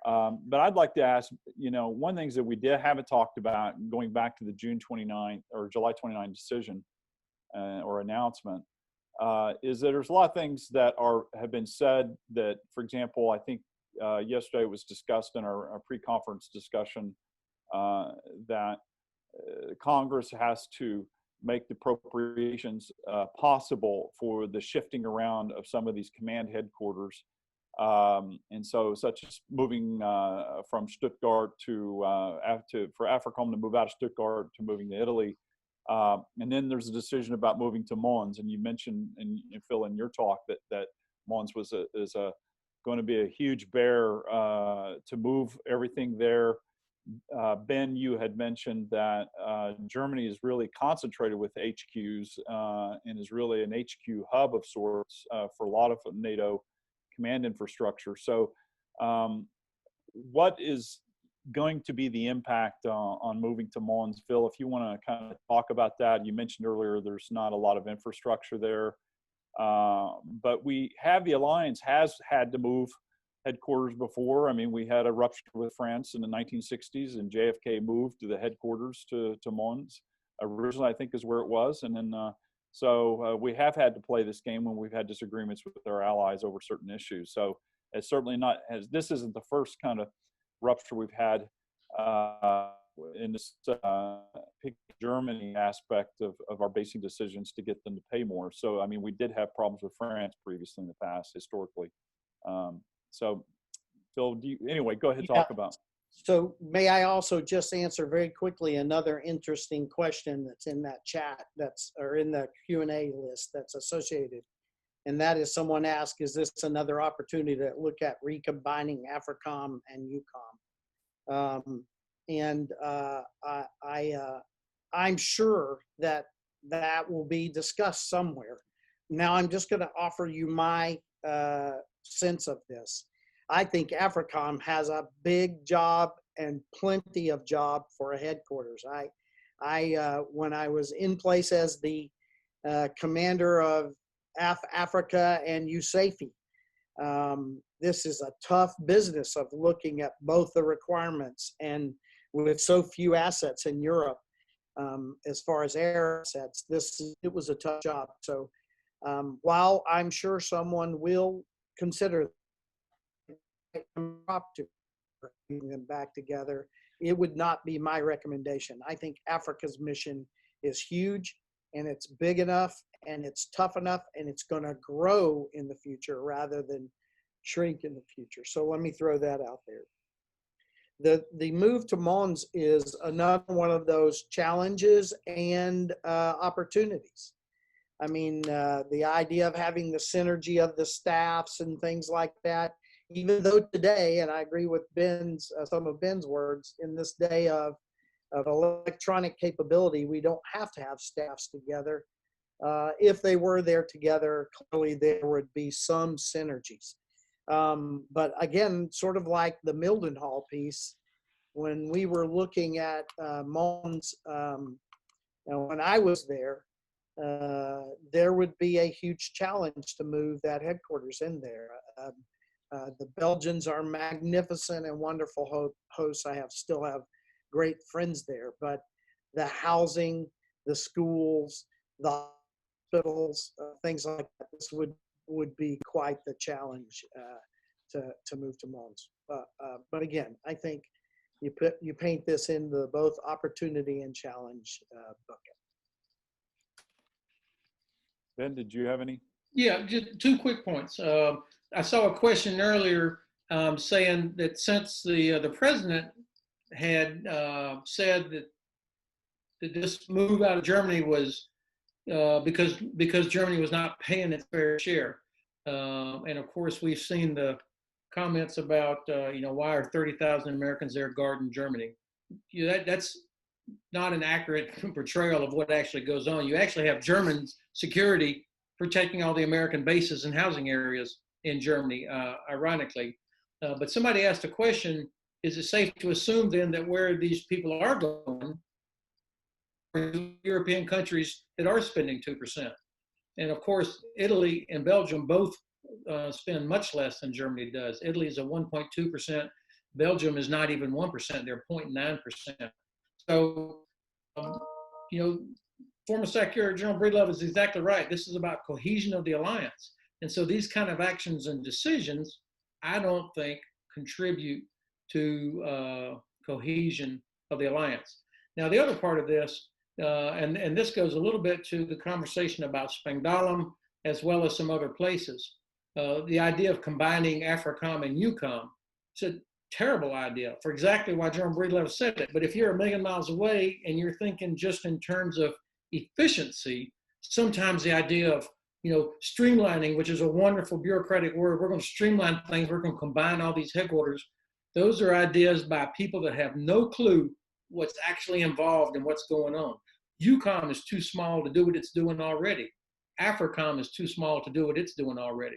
But I'd like to ask, you know, one of the things that we haven't talked about, going back to the June 29th or July 29th decision or announcement, is that there's a lot of things that have been said that, for example, I think yesterday it was discussed in our pre-conference discussion that Congress has to make the appropriations possible for the shifting around of some of these command headquarters. And so, such as moving from Stuttgart for AFRICOM to move out of Stuttgart to moving to Italy. And then there's a decision about moving to Mons. And you mentioned, and Phil, in your talk, that Mons is going to be a huge bear to move everything there. Ben, you had mentioned that Germany is really concentrated with HQs and is really an HQ hub of sorts for a lot of NATO command infrastructure. So what is going to be the impact on moving to Mons? Phil, if you want to kind of talk about that. You mentioned earlier there's not a lot of infrastructure there, but the alliance has had to move headquarters before. I mean, we had a rupture with France in the 1960s, and JFK moved to the headquarters to Mons. Originally, I think, is where it was, and then so we have had to play this game when we've had disagreements with our allies over certain issues. So it's certainly not, this isn't the first kind of rupture we've had in this Germany aspect of our basing decisions to get them to pay more. So, I mean, we did have problems with France previously in the past, historically. So, Phil, anyway, go ahead and talk about. So may I also just answer very quickly another interesting question that's in that chat or in the Q&A list that's associated. And that is, someone asked, is this another opportunity to look at recombining AFRICOM and EUCOM? I'm sure that will be discussed somewhere. Now, I'm just going to offer you my sense of this. I think AFRICOM has a big job and plenty of job for a headquarters. When I was in place as the commander of Africa and USAFE, this is a tough business of looking at both the requirements, and with so few assets in Europe, as far as air assets, it was a tough job. So while I'm sure someone will consider to bring them back together, it would not be my recommendation. I think Africa's mission is huge, and it's big enough, and it's tough enough, and it's going to grow in the future rather than shrink in the future. So let me throw that out there. The move to Mons is another one of those challenges and opportunities. I mean, the idea of having the synergy of the staffs and things like that, even though today, and I agree with some of Ben's words, in this day of of electronic capability, we don't have to have staffs together. If they were there together, clearly there would be some synergies. But again, sort of like the Mildenhall piece, when we were looking at Mons, when I was there, there would be a huge challenge to move that headquarters in there. The Belgians are magnificent and wonderful hosts. I still have great friends there, but the housing, the schools, the hospitals, things like that, this would be quite the challenge to move to Mons. But again, I think you paint this in the both opportunity and challenge bucket. Ben, did you have any? Yeah, just two quick points. I saw a question earlier saying that since the president had said that this move out of Germany was because Germany was not paying its fair share, and of course we've seen the comments about why are 30,000 Americans there guarding Germany? That's not an accurate portrayal of what actually goes on. You actually have German security protecting all the American bases and housing areas in Germany, ironically. But somebody asked a question, is it safe to assume then that where these people are going are European countries that are spending 2%? And of course, Italy and Belgium both spend much less than Germany does. Italy is a 1.2%. Belgium is not even 1%, they're 0.9%. So, former Secretary General Breedlove is exactly right. This is about cohesion of the alliance. And so these kind of actions and decisions, I don't think contribute to cohesion of the alliance. Now, the other part of this, and this goes a little bit to the conversation about Spangdahlem, as well as some other places. The idea of combining AFRICOM and EUCOM, it's a terrible idea for exactly why General Breedlove said it. But if you're a million miles away and you're thinking just in terms of efficiency, sometimes the idea of streamlining, which is a wonderful bureaucratic word, we're going to streamline things, we're going to combine all these headquarters. Those are ideas by people that have no clue what's actually involved and what's going on. EUCOM is too small to do what it's doing already. AFRICOM is too small to do what it's doing already.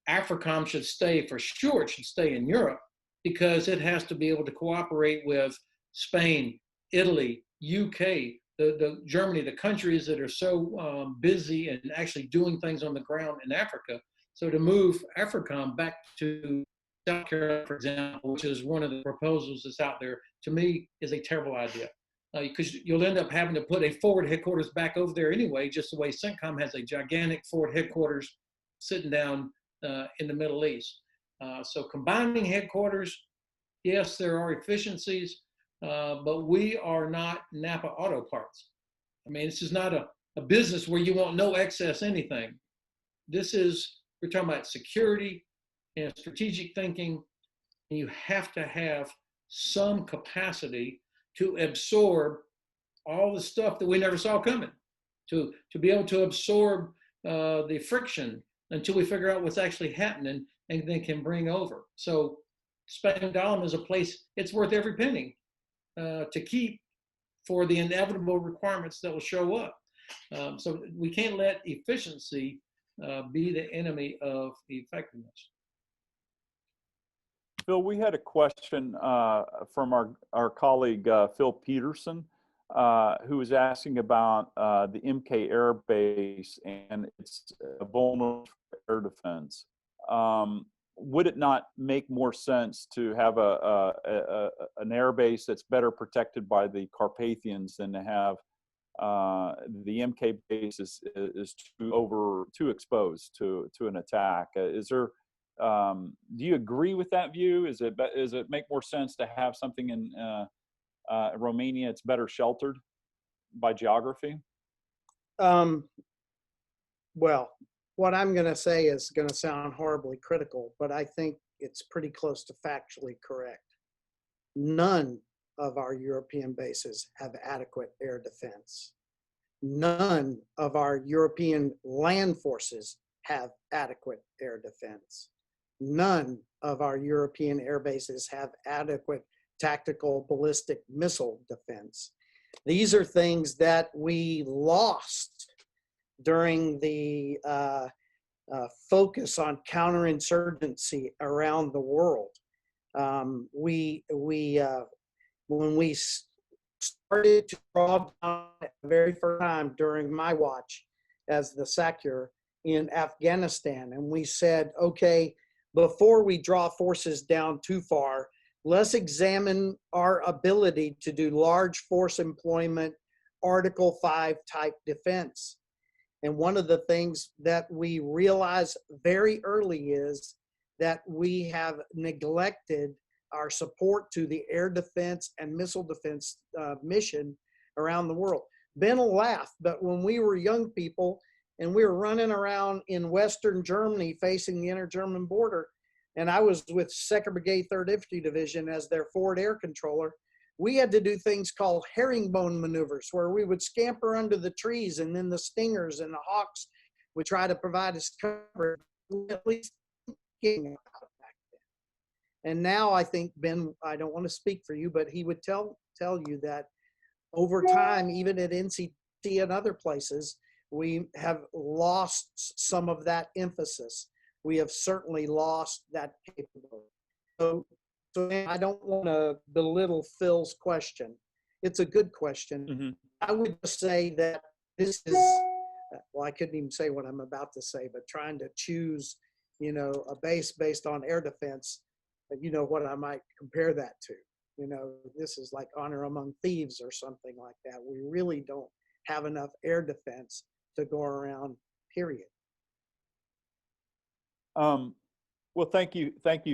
AFRICOM should stay, for sure, it should stay in Europe, because it has to be able to cooperate with Spain, Italy, UK, the Germany, the countries that are so busy and actually doing things on the ground in Africa. So to move AFRICOM back to South Carolina, for example, which is one of the proposals that's out there, to me is a terrible idea. Because you'll end up having to put a forward headquarters back over there anyway, just the way CENTCOM has a gigantic forward headquarters sitting down in the Middle East. So combining headquarters, yes, there are efficiencies, but we are not Napa Auto Parts. I mean, this is not a business where you want no excess anything. We're talking about security and strategic thinking, and you have to have some capacity to absorb all the stuff that we never saw coming, to be able to absorb the friction until we figure out what's actually happening and then can bring over. So Spangdahlem is a place, it's worth every penny to keep for the inevitable requirements that will show up. So we can't let efficiency be the enemy of effectiveness. Phil, we had a question from our colleague, Phil Peterson, who was asking about the MK Air Base and its vulnerable air defense. Would it not make more sense to have an air base that's better protected by the Carpathians than to have the MK base is too exposed to an attack? Do you agree with that view? Is it make more sense to have something in Romania? It's better sheltered by geography. Well, what I'm going to say is going to sound horribly critical, but I think it's pretty close to factually correct. None of our European bases have adequate air defense. None of our European land forces have adequate air defense. None of our European air bases have adequate tactical ballistic missile defense. These are things that we lost during the focus on counterinsurgency around the world. When we started to draw down the very first time during my watch as the SACUR in Afghanistan, and we said, okay, before we draw forces down too far, let's examine our ability to do large force employment, Article 5 type defense. And one of the things that we realized very early is that we have neglected our support to the air defense and missile defense mission around the world. Ben will laugh, but when we were young people and we were running around in Western Germany facing the inter-German border, and I was with 2nd Brigade 3rd Infantry Division as their forward air controller, we had to do things called herringbone maneuvers, where we would scamper under the trees and then the stingers and the hawks would try to provide us cover, at least thinking about it back then. And now I think, Ben, I don't want to speak for you, but he would tell you that over time, even at NCT and other places, we have lost some of that emphasis. We have certainly lost that capability. So I don't want to belittle Phil's question. It's a good question. Mm-hmm. I would just say that this is, well, I couldn't even say what I'm about to say, but trying to choose, a base based on air defense, what I might compare that to. This is like honor among thieves or something like that. We really don't have enough air defense to go around, period. Well, thank you,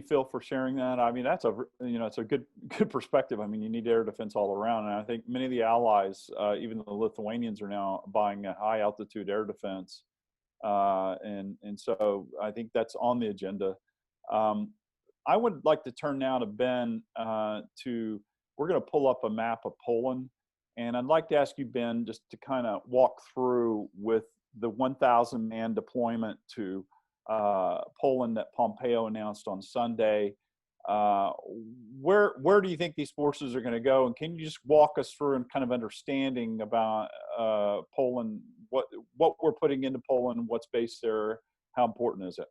Phil, for sharing that. I mean, that's it's a good perspective. I mean, you need air defense all around, and I think many of the allies, even the Lithuanians, are now buying a high altitude air defense, and so I think that's on the agenda. I would like to turn now to Ben. We're going to pull up a map of Poland, and I'd like to ask you, Ben, just to kind of walk through with the 1,000 man deployment to Poland that Pompeo announced on Sunday. Where do you think these forces are going to go? And can you just walk us through and kind of understanding about Poland, what we're putting into Poland, what's based there, how important is it?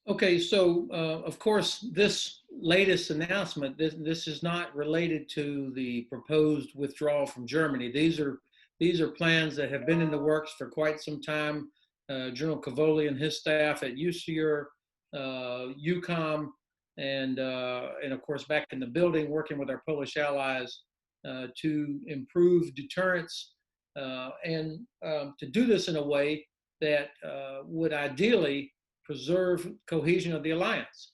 Okay, so of course, this latest announcement, this is not related to the proposed withdrawal from Germany. These are plans that have been in the works for quite some time. General Cavoli and his staff at USAFE, UCOM, and of course back in the building working with our Polish allies to improve deterrence and to do this in a way that would ideally preserve cohesion of the alliance.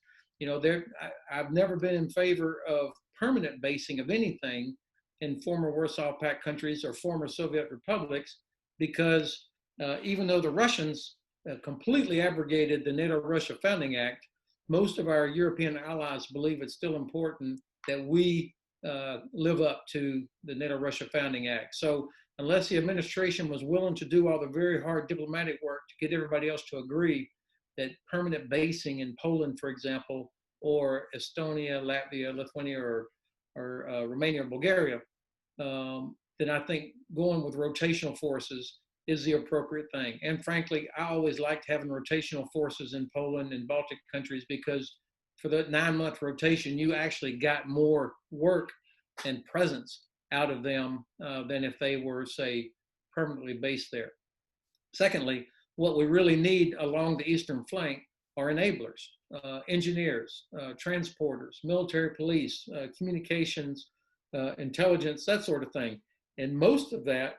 I've never been in favor of permanent basing of anything in former Warsaw Pact countries or former Soviet republics, because even though the Russians completely abrogated the NATO-Russia Founding Act, most of our European allies believe it's still important that we live up to the NATO-Russia Founding Act. So unless the administration was willing to do all the very hard diplomatic work to get everybody else to agree that permanent basing in Poland, for example, or Estonia, Latvia, Lithuania, or Romania or Bulgaria, then I think going with rotational forces is the appropriate thing. And frankly, I always liked having rotational forces in Poland and Baltic countries, because for the 9-month rotation, you actually got more work and presence out of them than if they were, say, permanently based there. Secondly, what we really need along the eastern flank are enablers, engineers, transporters, military police, communications, intelligence, that sort of thing. And most of that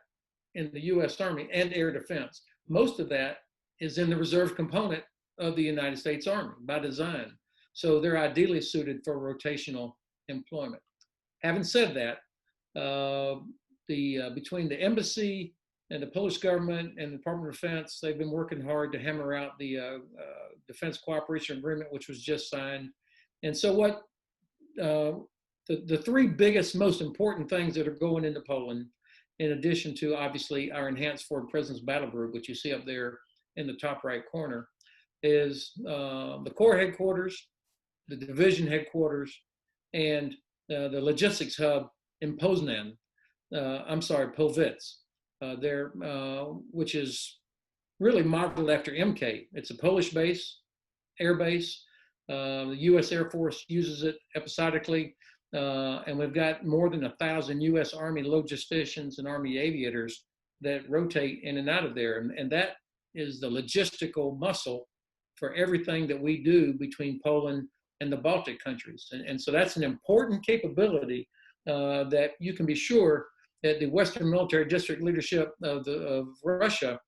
in the U.S. Army and air defense, most of that is in the reserve component of the United States Army by design. So they're ideally suited for rotational employment. Having said that, between the embassy and the Polish government and the Department of Defense, they've been working hard to hammer out the Defense Cooperation Agreement, which was just signed. And so what the three biggest, most important things that are going into Poland, in addition to obviously our enhanced forward presence battle group, which you see up there in the top right corner, is the Corps headquarters, the division headquarters, and the logistics hub in Poznan. Polwitz, there, which is really modeled after MK. It's a Polish base, air base. The U.S. Air Force uses it episodically, and we've got more than 1,000 U.S. Army logisticians and Army aviators that rotate in and out of there, and that is the logistical muscle for everything that we do between Poland and the Baltic countries. And so that's an important capability that you can be sure that the Western military district leadership of Russia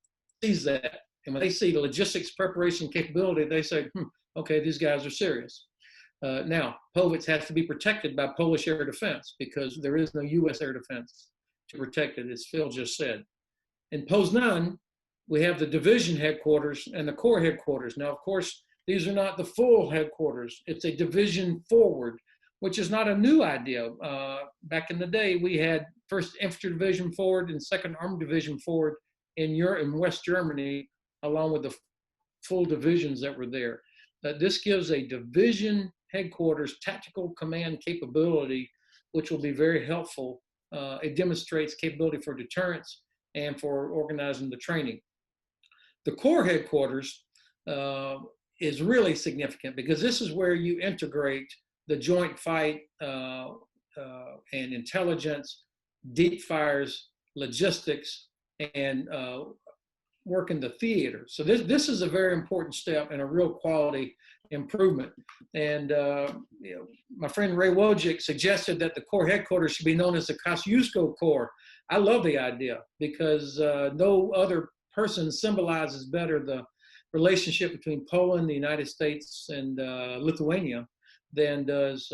sees that. And when they see the logistics preparation capability, they say, okay, these guys are serious. Now, Polwitz has to be protected by Polish air defense because there is no U.S. air defense to protect it, as Phil just said. In Poznan, we have the division headquarters and the corps headquarters. Now, of course, these are not the full headquarters. It's a division forward, which is not a new idea. Back in the day, we had 1st Infantry Division forward and 2nd Armored Division forward in West Germany, along with the full divisions that were there. This gives a division headquarters tactical command capability, which will be very helpful. It demonstrates capability for deterrence and for organizing the training. The corps headquarters is really significant because this is where you integrate the joint fight and intelligence, deep fires, logistics, and work in the theater. So this is a very important step and a real quality improvement. And my friend Ray Wojcik suggested that the corps headquarters should be known as the Kosciuszko Corps. I love the idea because no other person symbolizes better the relationship between Poland, the United States, and Lithuania than does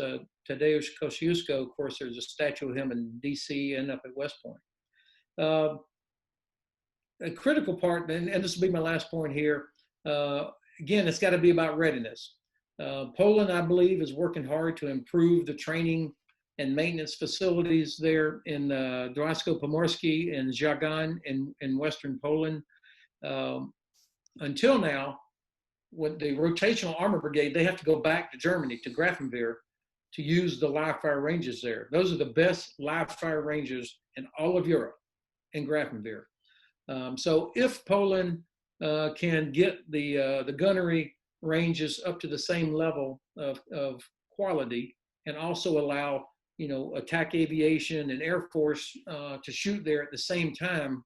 Tadeusz Kosciuszko. Of course, there's a statue of him in D.C. and up at West Point. A critical part, and this will be my last point here, again, it's got to be about readiness. Poland, I believe, is working hard to improve the training and maintenance facilities there in Drawsko-Pomorskie and Żagań in Western Poland. Until now, with the rotational armor brigade, they have to go back to Germany, to Grafenwehr, to use the live fire ranges there. Those are the best live fire ranges in all of Europe, in Grafenwehr. So if Poland can get the gunnery ranges up to the same level of quality, and also allow attack aviation and Air Force to shoot there at the same time,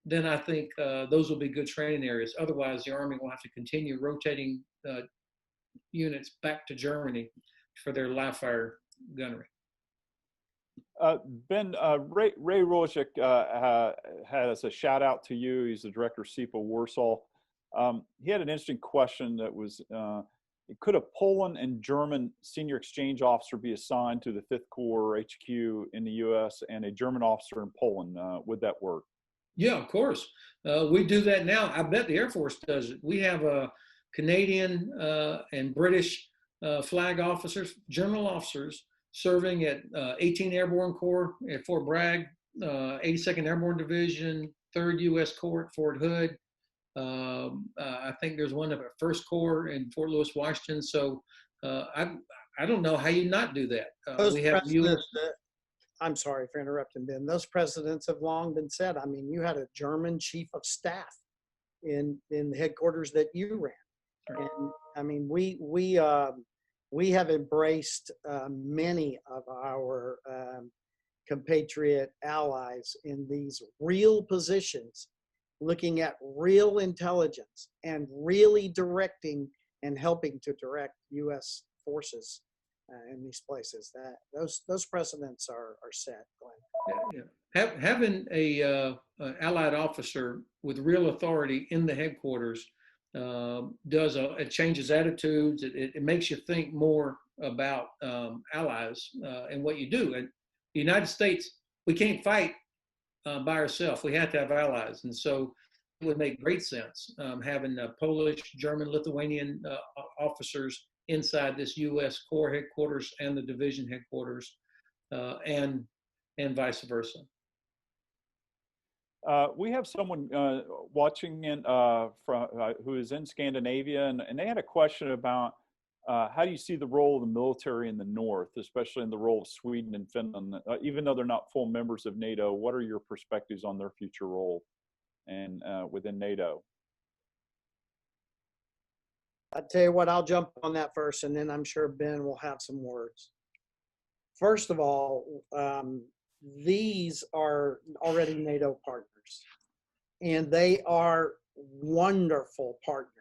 then I think those will be good training areas. Otherwise, the Army will have to continue rotating units back to Germany for their live fire gunnery. Ben, Ray Wojcik has a shout out to you. He's the director of SEPA Warsaw. He had an interesting question that was, could a Poland and German senior exchange officer be assigned to the 5th Corps HQ in the U.S. and a German officer in Poland? Would that work? Yeah, of course. We do that now. I bet the Air Force does it. We have Canadian and British flag officers, general officers, serving at 18 Airborne Corps at Fort Bragg, 82nd Airborne Division, 3rd U.S. Corps at Fort Hood. I think there's one at 1st Corps in Fort Lewis, Washington. So I don't know how you not do that. We have U.S. I'm sorry for interrupting, Ben. Those precedents have long been set. I mean, you had a German chief of staff in the headquarters that you ran, and I mean, we have embraced many of our compatriot allies in these real positions, looking at real intelligence and really directing and helping to direct U.S. forces in these places. That those precedents are set, Glenn. Yeah. Having a allied officer with real authority in the headquarters it changes attitudes. It makes you think more about allies and what you do. And the United States, we can't fight by ourselves. We have to have allies, and so it would make great sense having Polish, German, Lithuanian officers inside this U.S. Corps headquarters and the division headquarters, and vice versa. We have someone watching in, who is in Scandinavia, and they had a question about how do you see the role of the military in the North, especially in the role of Sweden and Finland? Even though they're not full members of NATO, what are your perspectives on their future role and within NATO? I'll tell you what, I'll jump on that first, and then I'm sure Ben will have some words. First of all, these are already NATO partners, and they are wonderful partners.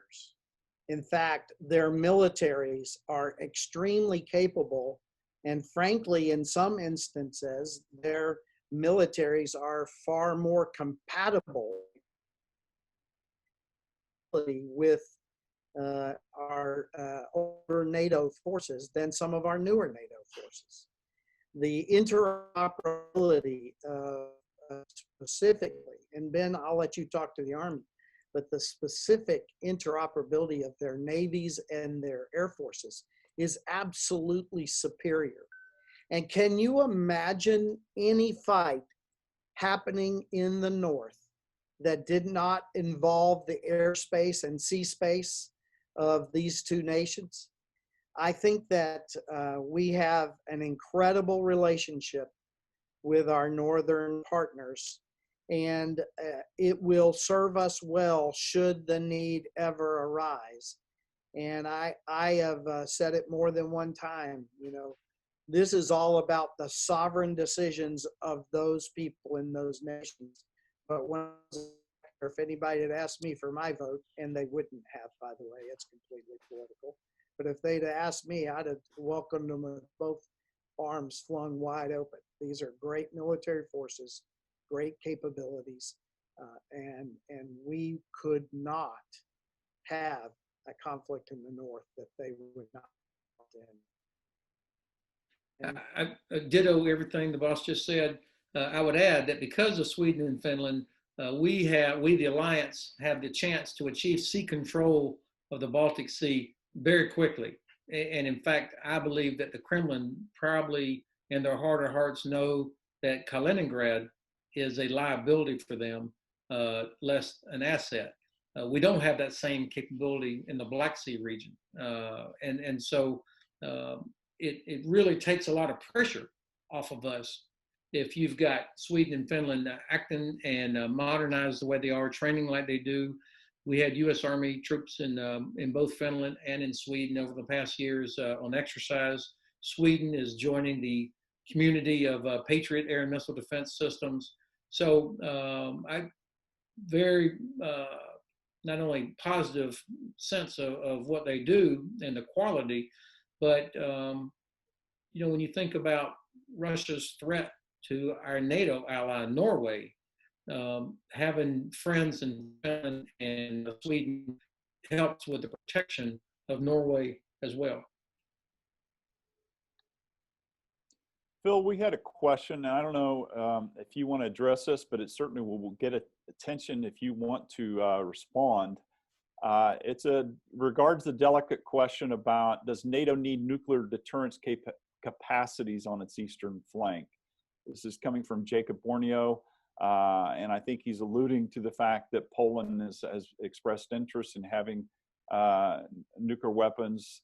In fact, their militaries are extremely capable, and frankly, in some instances, their militaries are far more compatible with our older NATO forces than some of our newer NATO forces. The interoperability specifically, and Ben, I'll let you talk to the Army, but the specific interoperability of their navies and their air forces is absolutely superior. And can you imagine any fight happening in the North that did not involve the airspace and sea space of these two nations? I think that we have an incredible relationship with our Northern partners, and it will serve us well should the need ever arise. And I have said it more than one time, you know, this is all about the sovereign decisions of those people in those nations. But when, if anybody had asked me for my vote, and they wouldn't have, by the way, it's completely political. But if they'd asked me, I'd have welcomed them with both arms flung wide open. These are great military forces, great capabilities, and we could not have a conflict in the North that they would not in. I ditto everything the boss just said. I would add that because of Sweden and Finland, we, the Alliance, have the chance to achieve sea control of the Baltic Sea very quickly. And in fact, I believe that the Kremlin probably in their heart of hearts know that Kaliningrad is a liability for them, less an asset. We don't have that same capability in the Black Sea region. And so it really takes a lot of pressure off of us if you've got Sweden and Finland acting and modernize the way they are, training like they do. We had U.S. Army troops in both Finland and in Sweden over the past years on exercise. Sweden is joining the community of Patriot air and missile defense systems. So I very not only positive sense of what they do and the quality, but you know, when you think about Russia's threat to our NATO ally Norway, having friends in Finland and Sweden helps with the protection of Norway as well. Phil, we had a question. I don't know if you want to address this, but it certainly will get attention if you want to respond. It's regards the delicate question about, does NATO need nuclear deterrence capacities on its eastern flank? This is coming from Jacob Borneo, and I think he's alluding to the fact that Poland has expressed interest in having nuclear weapons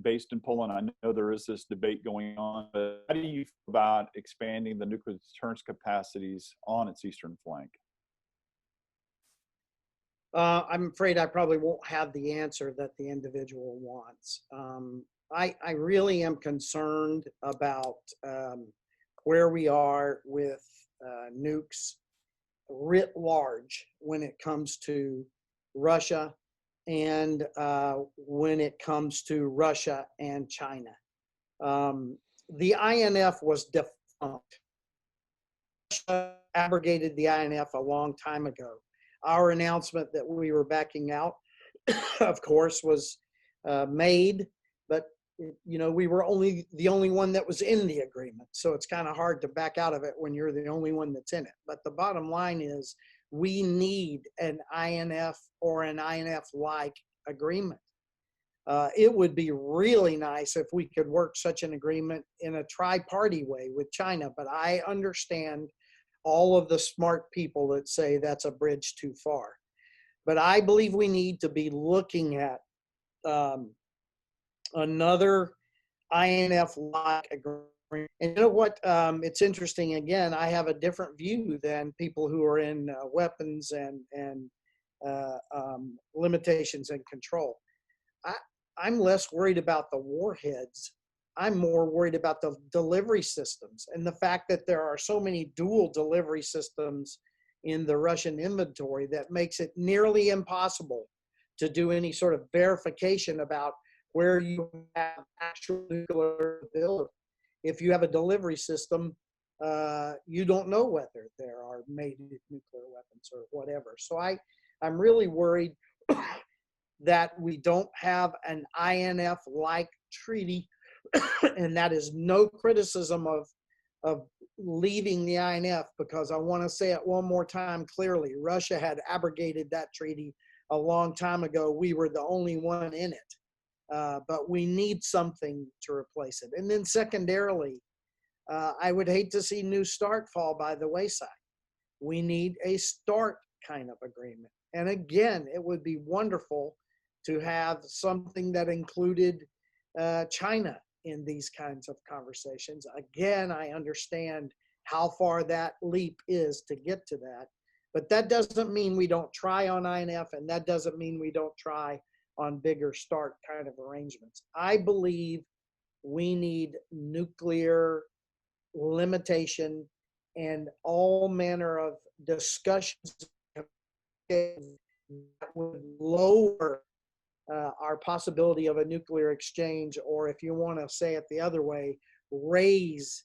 based in Poland. I know there is this debate going on, but how do you feel about expanding the nuclear deterrence capacities on its eastern flank? I'm afraid I probably won't have the answer that the individual wants. I really am concerned about where we are with nukes writ large when it comes to Russia and when it comes to Russia and China. The INF was defunct. Russia abrogated the INF a long time ago. Our announcement that we were backing out, of course, was made, but you know, we were the only one that was in the agreement. So it's kind of hard to back out of it when you're the only one that's in it. But the bottom line is we need an INF or an INF-like agreement. It would be really nice if we could work such an agreement in a tri-party way with China, but I understand all of the smart people that say that's a bridge too far. But I believe we need to be looking at another INF-like agreement. And you know what? It's interesting. Again, I have a different view than people who are in weapons and limitations and control. I'm less worried about the warheads. I'm more worried about the delivery systems and the fact that there are so many dual delivery systems in the Russian inventory that makes it nearly impossible to do any sort of verification about where you have actual nuclear ability. If you have a delivery system, you don't know whether there are mated nuclear weapons or whatever. So I'm really worried that we don't have an INF-like treaty, and that is no criticism of leaving the INF, because I want to say it one more time clearly. Russia had abrogated that treaty a long time ago. We were the only one in it, but we need something to replace it. And then secondarily, I would hate to see New START fall by the wayside. We need a START kind of agreement. And again, it would be wonderful to have something that included China in these kinds of conversations. Again, I understand how far that leap is to get to that, but that doesn't mean we don't try on INF, and that doesn't mean we don't try on bigger START kind of arrangements. I believe we need nuclear limitation and all manner of discussions that would lower our possibility of a nuclear exchange, or if you want to say it the other way, raise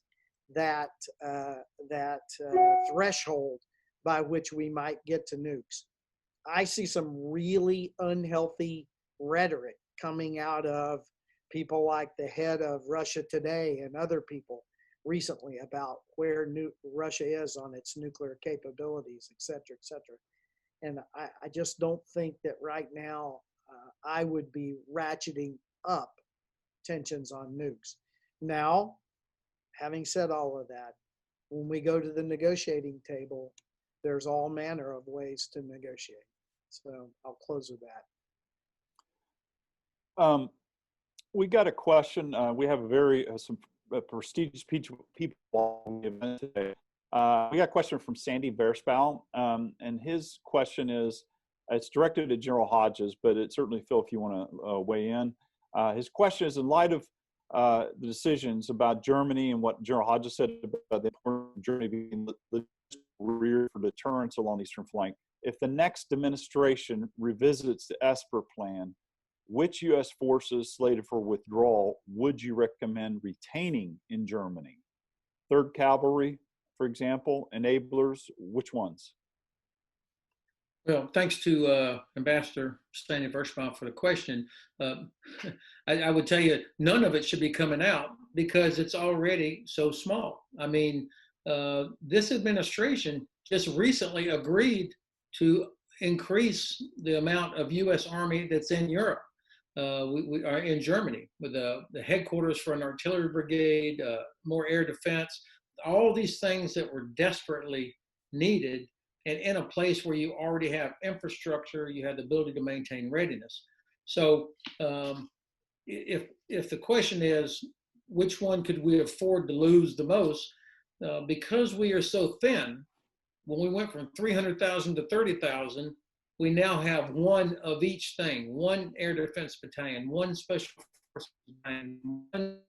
that threshold by which we might get to nukes. I see some really unhealthy rhetoric coming out of people like the head of Russia Today and other people recently about where Russia is on its nuclear capabilities, et cetera, et cetera. And I just don't think that right now I would be ratcheting up tensions on nukes. Now, having said all of that, when we go to the negotiating table, there's all manner of ways to negotiate. So I'll close with that. We got a question. We have a very some prestigious people on the event today. We got a question from Sandy Verspow, and his question is, it's directed at General Hodges, but it certainly, Phil, if you want to weigh in. His question is, in light of the decisions about Germany and what General Hodges said about the importance of Germany being the rear for deterrence along the eastern flank, if the next administration revisits the Esper plan, which U.S. forces slated for withdrawal would you recommend retaining in Germany? 3rd Cavalry, for example, enablers, which ones? Well, thanks to Ambassador Stanley Verspow for the question. I would tell you, none of it should be coming out because it's already so small. I mean, this administration just recently agreed to increase the amount of U.S. Army that's in Europe. We are in Germany with the headquarters for an artillery brigade, more air defense, all these things that were desperately needed, and in a place where you already have infrastructure, you have the ability to maintain readiness. So if the question is, which one could we afford to lose the most? Because we are so thin, when we went from 300,000 to 30,000, we now have one of each thing: one air defense battalion, one special forces battalion, one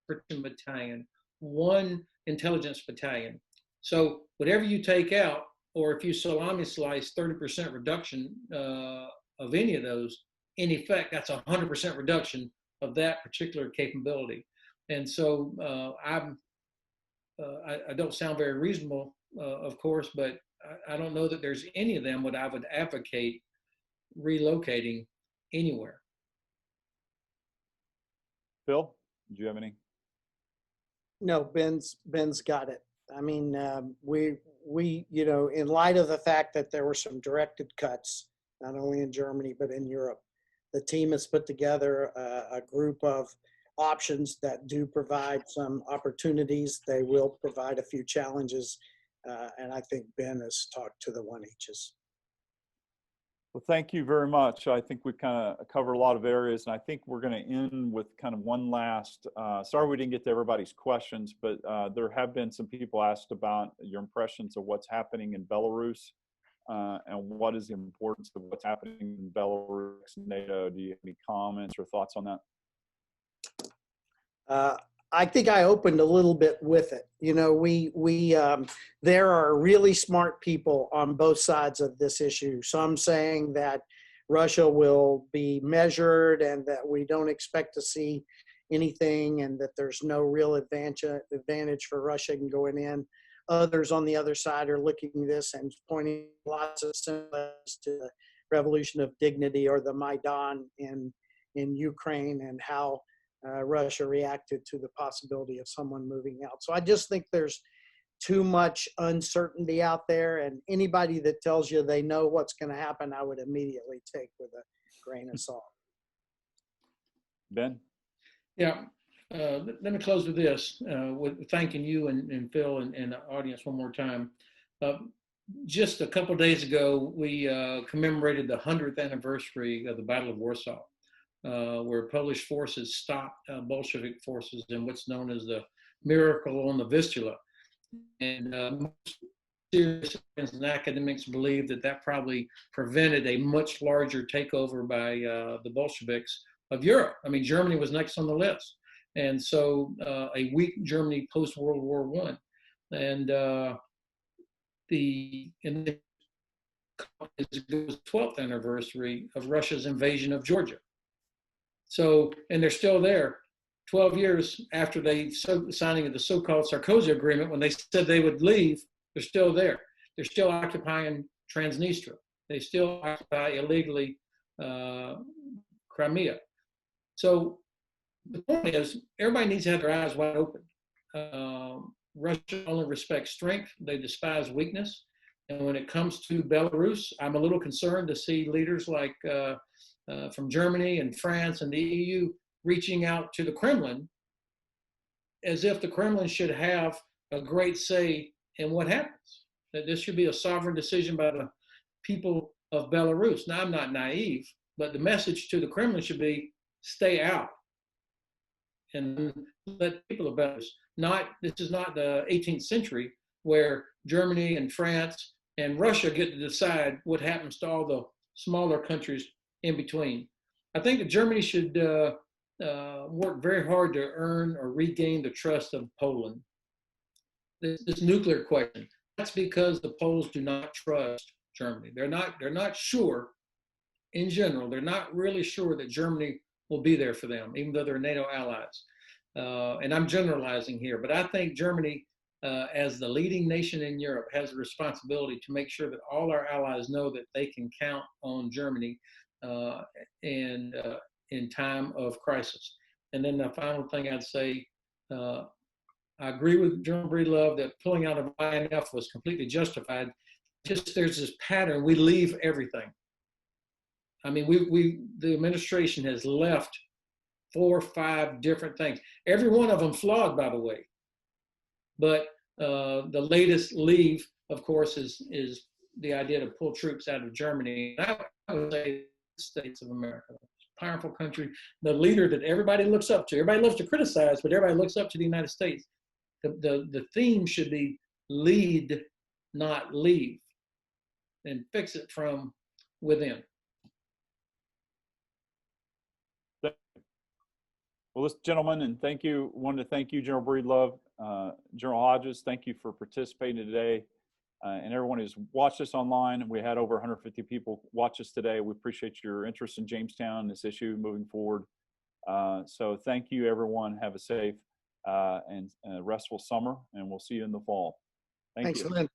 protection battalion, one intelligence battalion. So whatever you take out, or if you salami slice 30% reduction of any of those, in effect, that's 100% reduction of that particular capability. And so I don't sound very reasonable, of course, but I don't know that there's any of them what I would advocate relocating anywhere. Phil, do you have any? No, Ben's got it. I mean, we you know, in light of the fact that there were some directed cuts, not only in Germany but in Europe, the team has put together a group of options that do provide some opportunities. They will provide a few challenges, and I think Ben has talked to the one eaches. Well, thank you very much. I think we kind of covered a lot of areas, and I think we're going to end with kind of one last, sorry we didn't get to everybody's questions, but there have been some people asked about your impressions of what's happening in Belarus and what is the importance of what's happening in Belarus and NATO. Do you have any comments or thoughts on that? I think I opened a little bit with it. You know, there are really smart people on both sides of this issue. Some saying that Russia will be measured and that we don't expect to see anything and that there's no real advantage for Russia in going in. Others on the other side are looking at this and pointing lots of similarities to the Revolution of Dignity or the Maidan in Ukraine and how Russia reacted to the possibility of someone moving out. So I just think there's too much uncertainty out there, and anybody that tells you they know what's going to happen, I would immediately take with a grain of salt. Ben? Yeah, let me close with this, with thanking you and Phil and the audience one more time. Just a couple of days ago, we commemorated the 100th anniversary of the Battle of Warsaw. Where Polish forces stopped Bolshevik forces in what's known as the Miracle on the Vistula. And most serious and academics believe that that probably prevented a much larger takeover by the Bolsheviks of Europe. I mean, Germany was next on the list. And so a weak Germany post-World War I. And the 12th anniversary of Russia's invasion of Georgia. So, and they're still there 12 years after signing of the so-called Sarkozy Agreement. When they said they would leave, they're still there. They're still occupying Transnistria. They still occupy illegally Crimea. So the point is, everybody needs to have their eyes wide open. Russia only respects strength. They despise weakness. And when it comes to Belarus, I'm a little concerned to see leaders like from Germany and France and the EU reaching out to the Kremlin as if the Kremlin should have a great say in what happens. That this should be a sovereign decision by the people of Belarus. Now, I'm not naive, but the message to the Kremlin should be stay out and let people of Belarus. This is not the 18th century where Germany and France and Russia get to decide what happens to all the smaller countries in between. I think that Germany should work very hard to earn or regain the trust of Poland. This nuclear question, that's because the Poles do not trust Germany. They're not sure, in general, they're not really sure that Germany will be there for them, even though they're NATO allies. And I'm generalizing here, but I think Germany, as the leading nation in Europe, has a responsibility to make sure that all our allies know that they can count on Germany and in time of crisis. And then the final thing I'd say, I agree with General Breedlove that pulling out of INF was completely justified. Just there's this pattern, we leave everything. I mean, the administration has left 4 or 5 different things. Every one of them flawed, by the way. But the latest leave, of course, is the idea to pull troops out of Germany. I would say the States of America, powerful country, the leader that everybody looks up to. Everybody loves to criticize, but everybody looks up to the United States. The theme should be lead, not leave, and fix it from within. Well, listen, gentlemen, and thank you. Wanted to thank you, General Breedlove, General Hodges. Thank you for participating today. And everyone who's watched us online. We had over 150 people watch us today. We appreciate your interest in Jamestown, this issue moving forward. So thank you, everyone. Have a safe and restful summer, and we'll see you in the fall. Thanks, Lynn.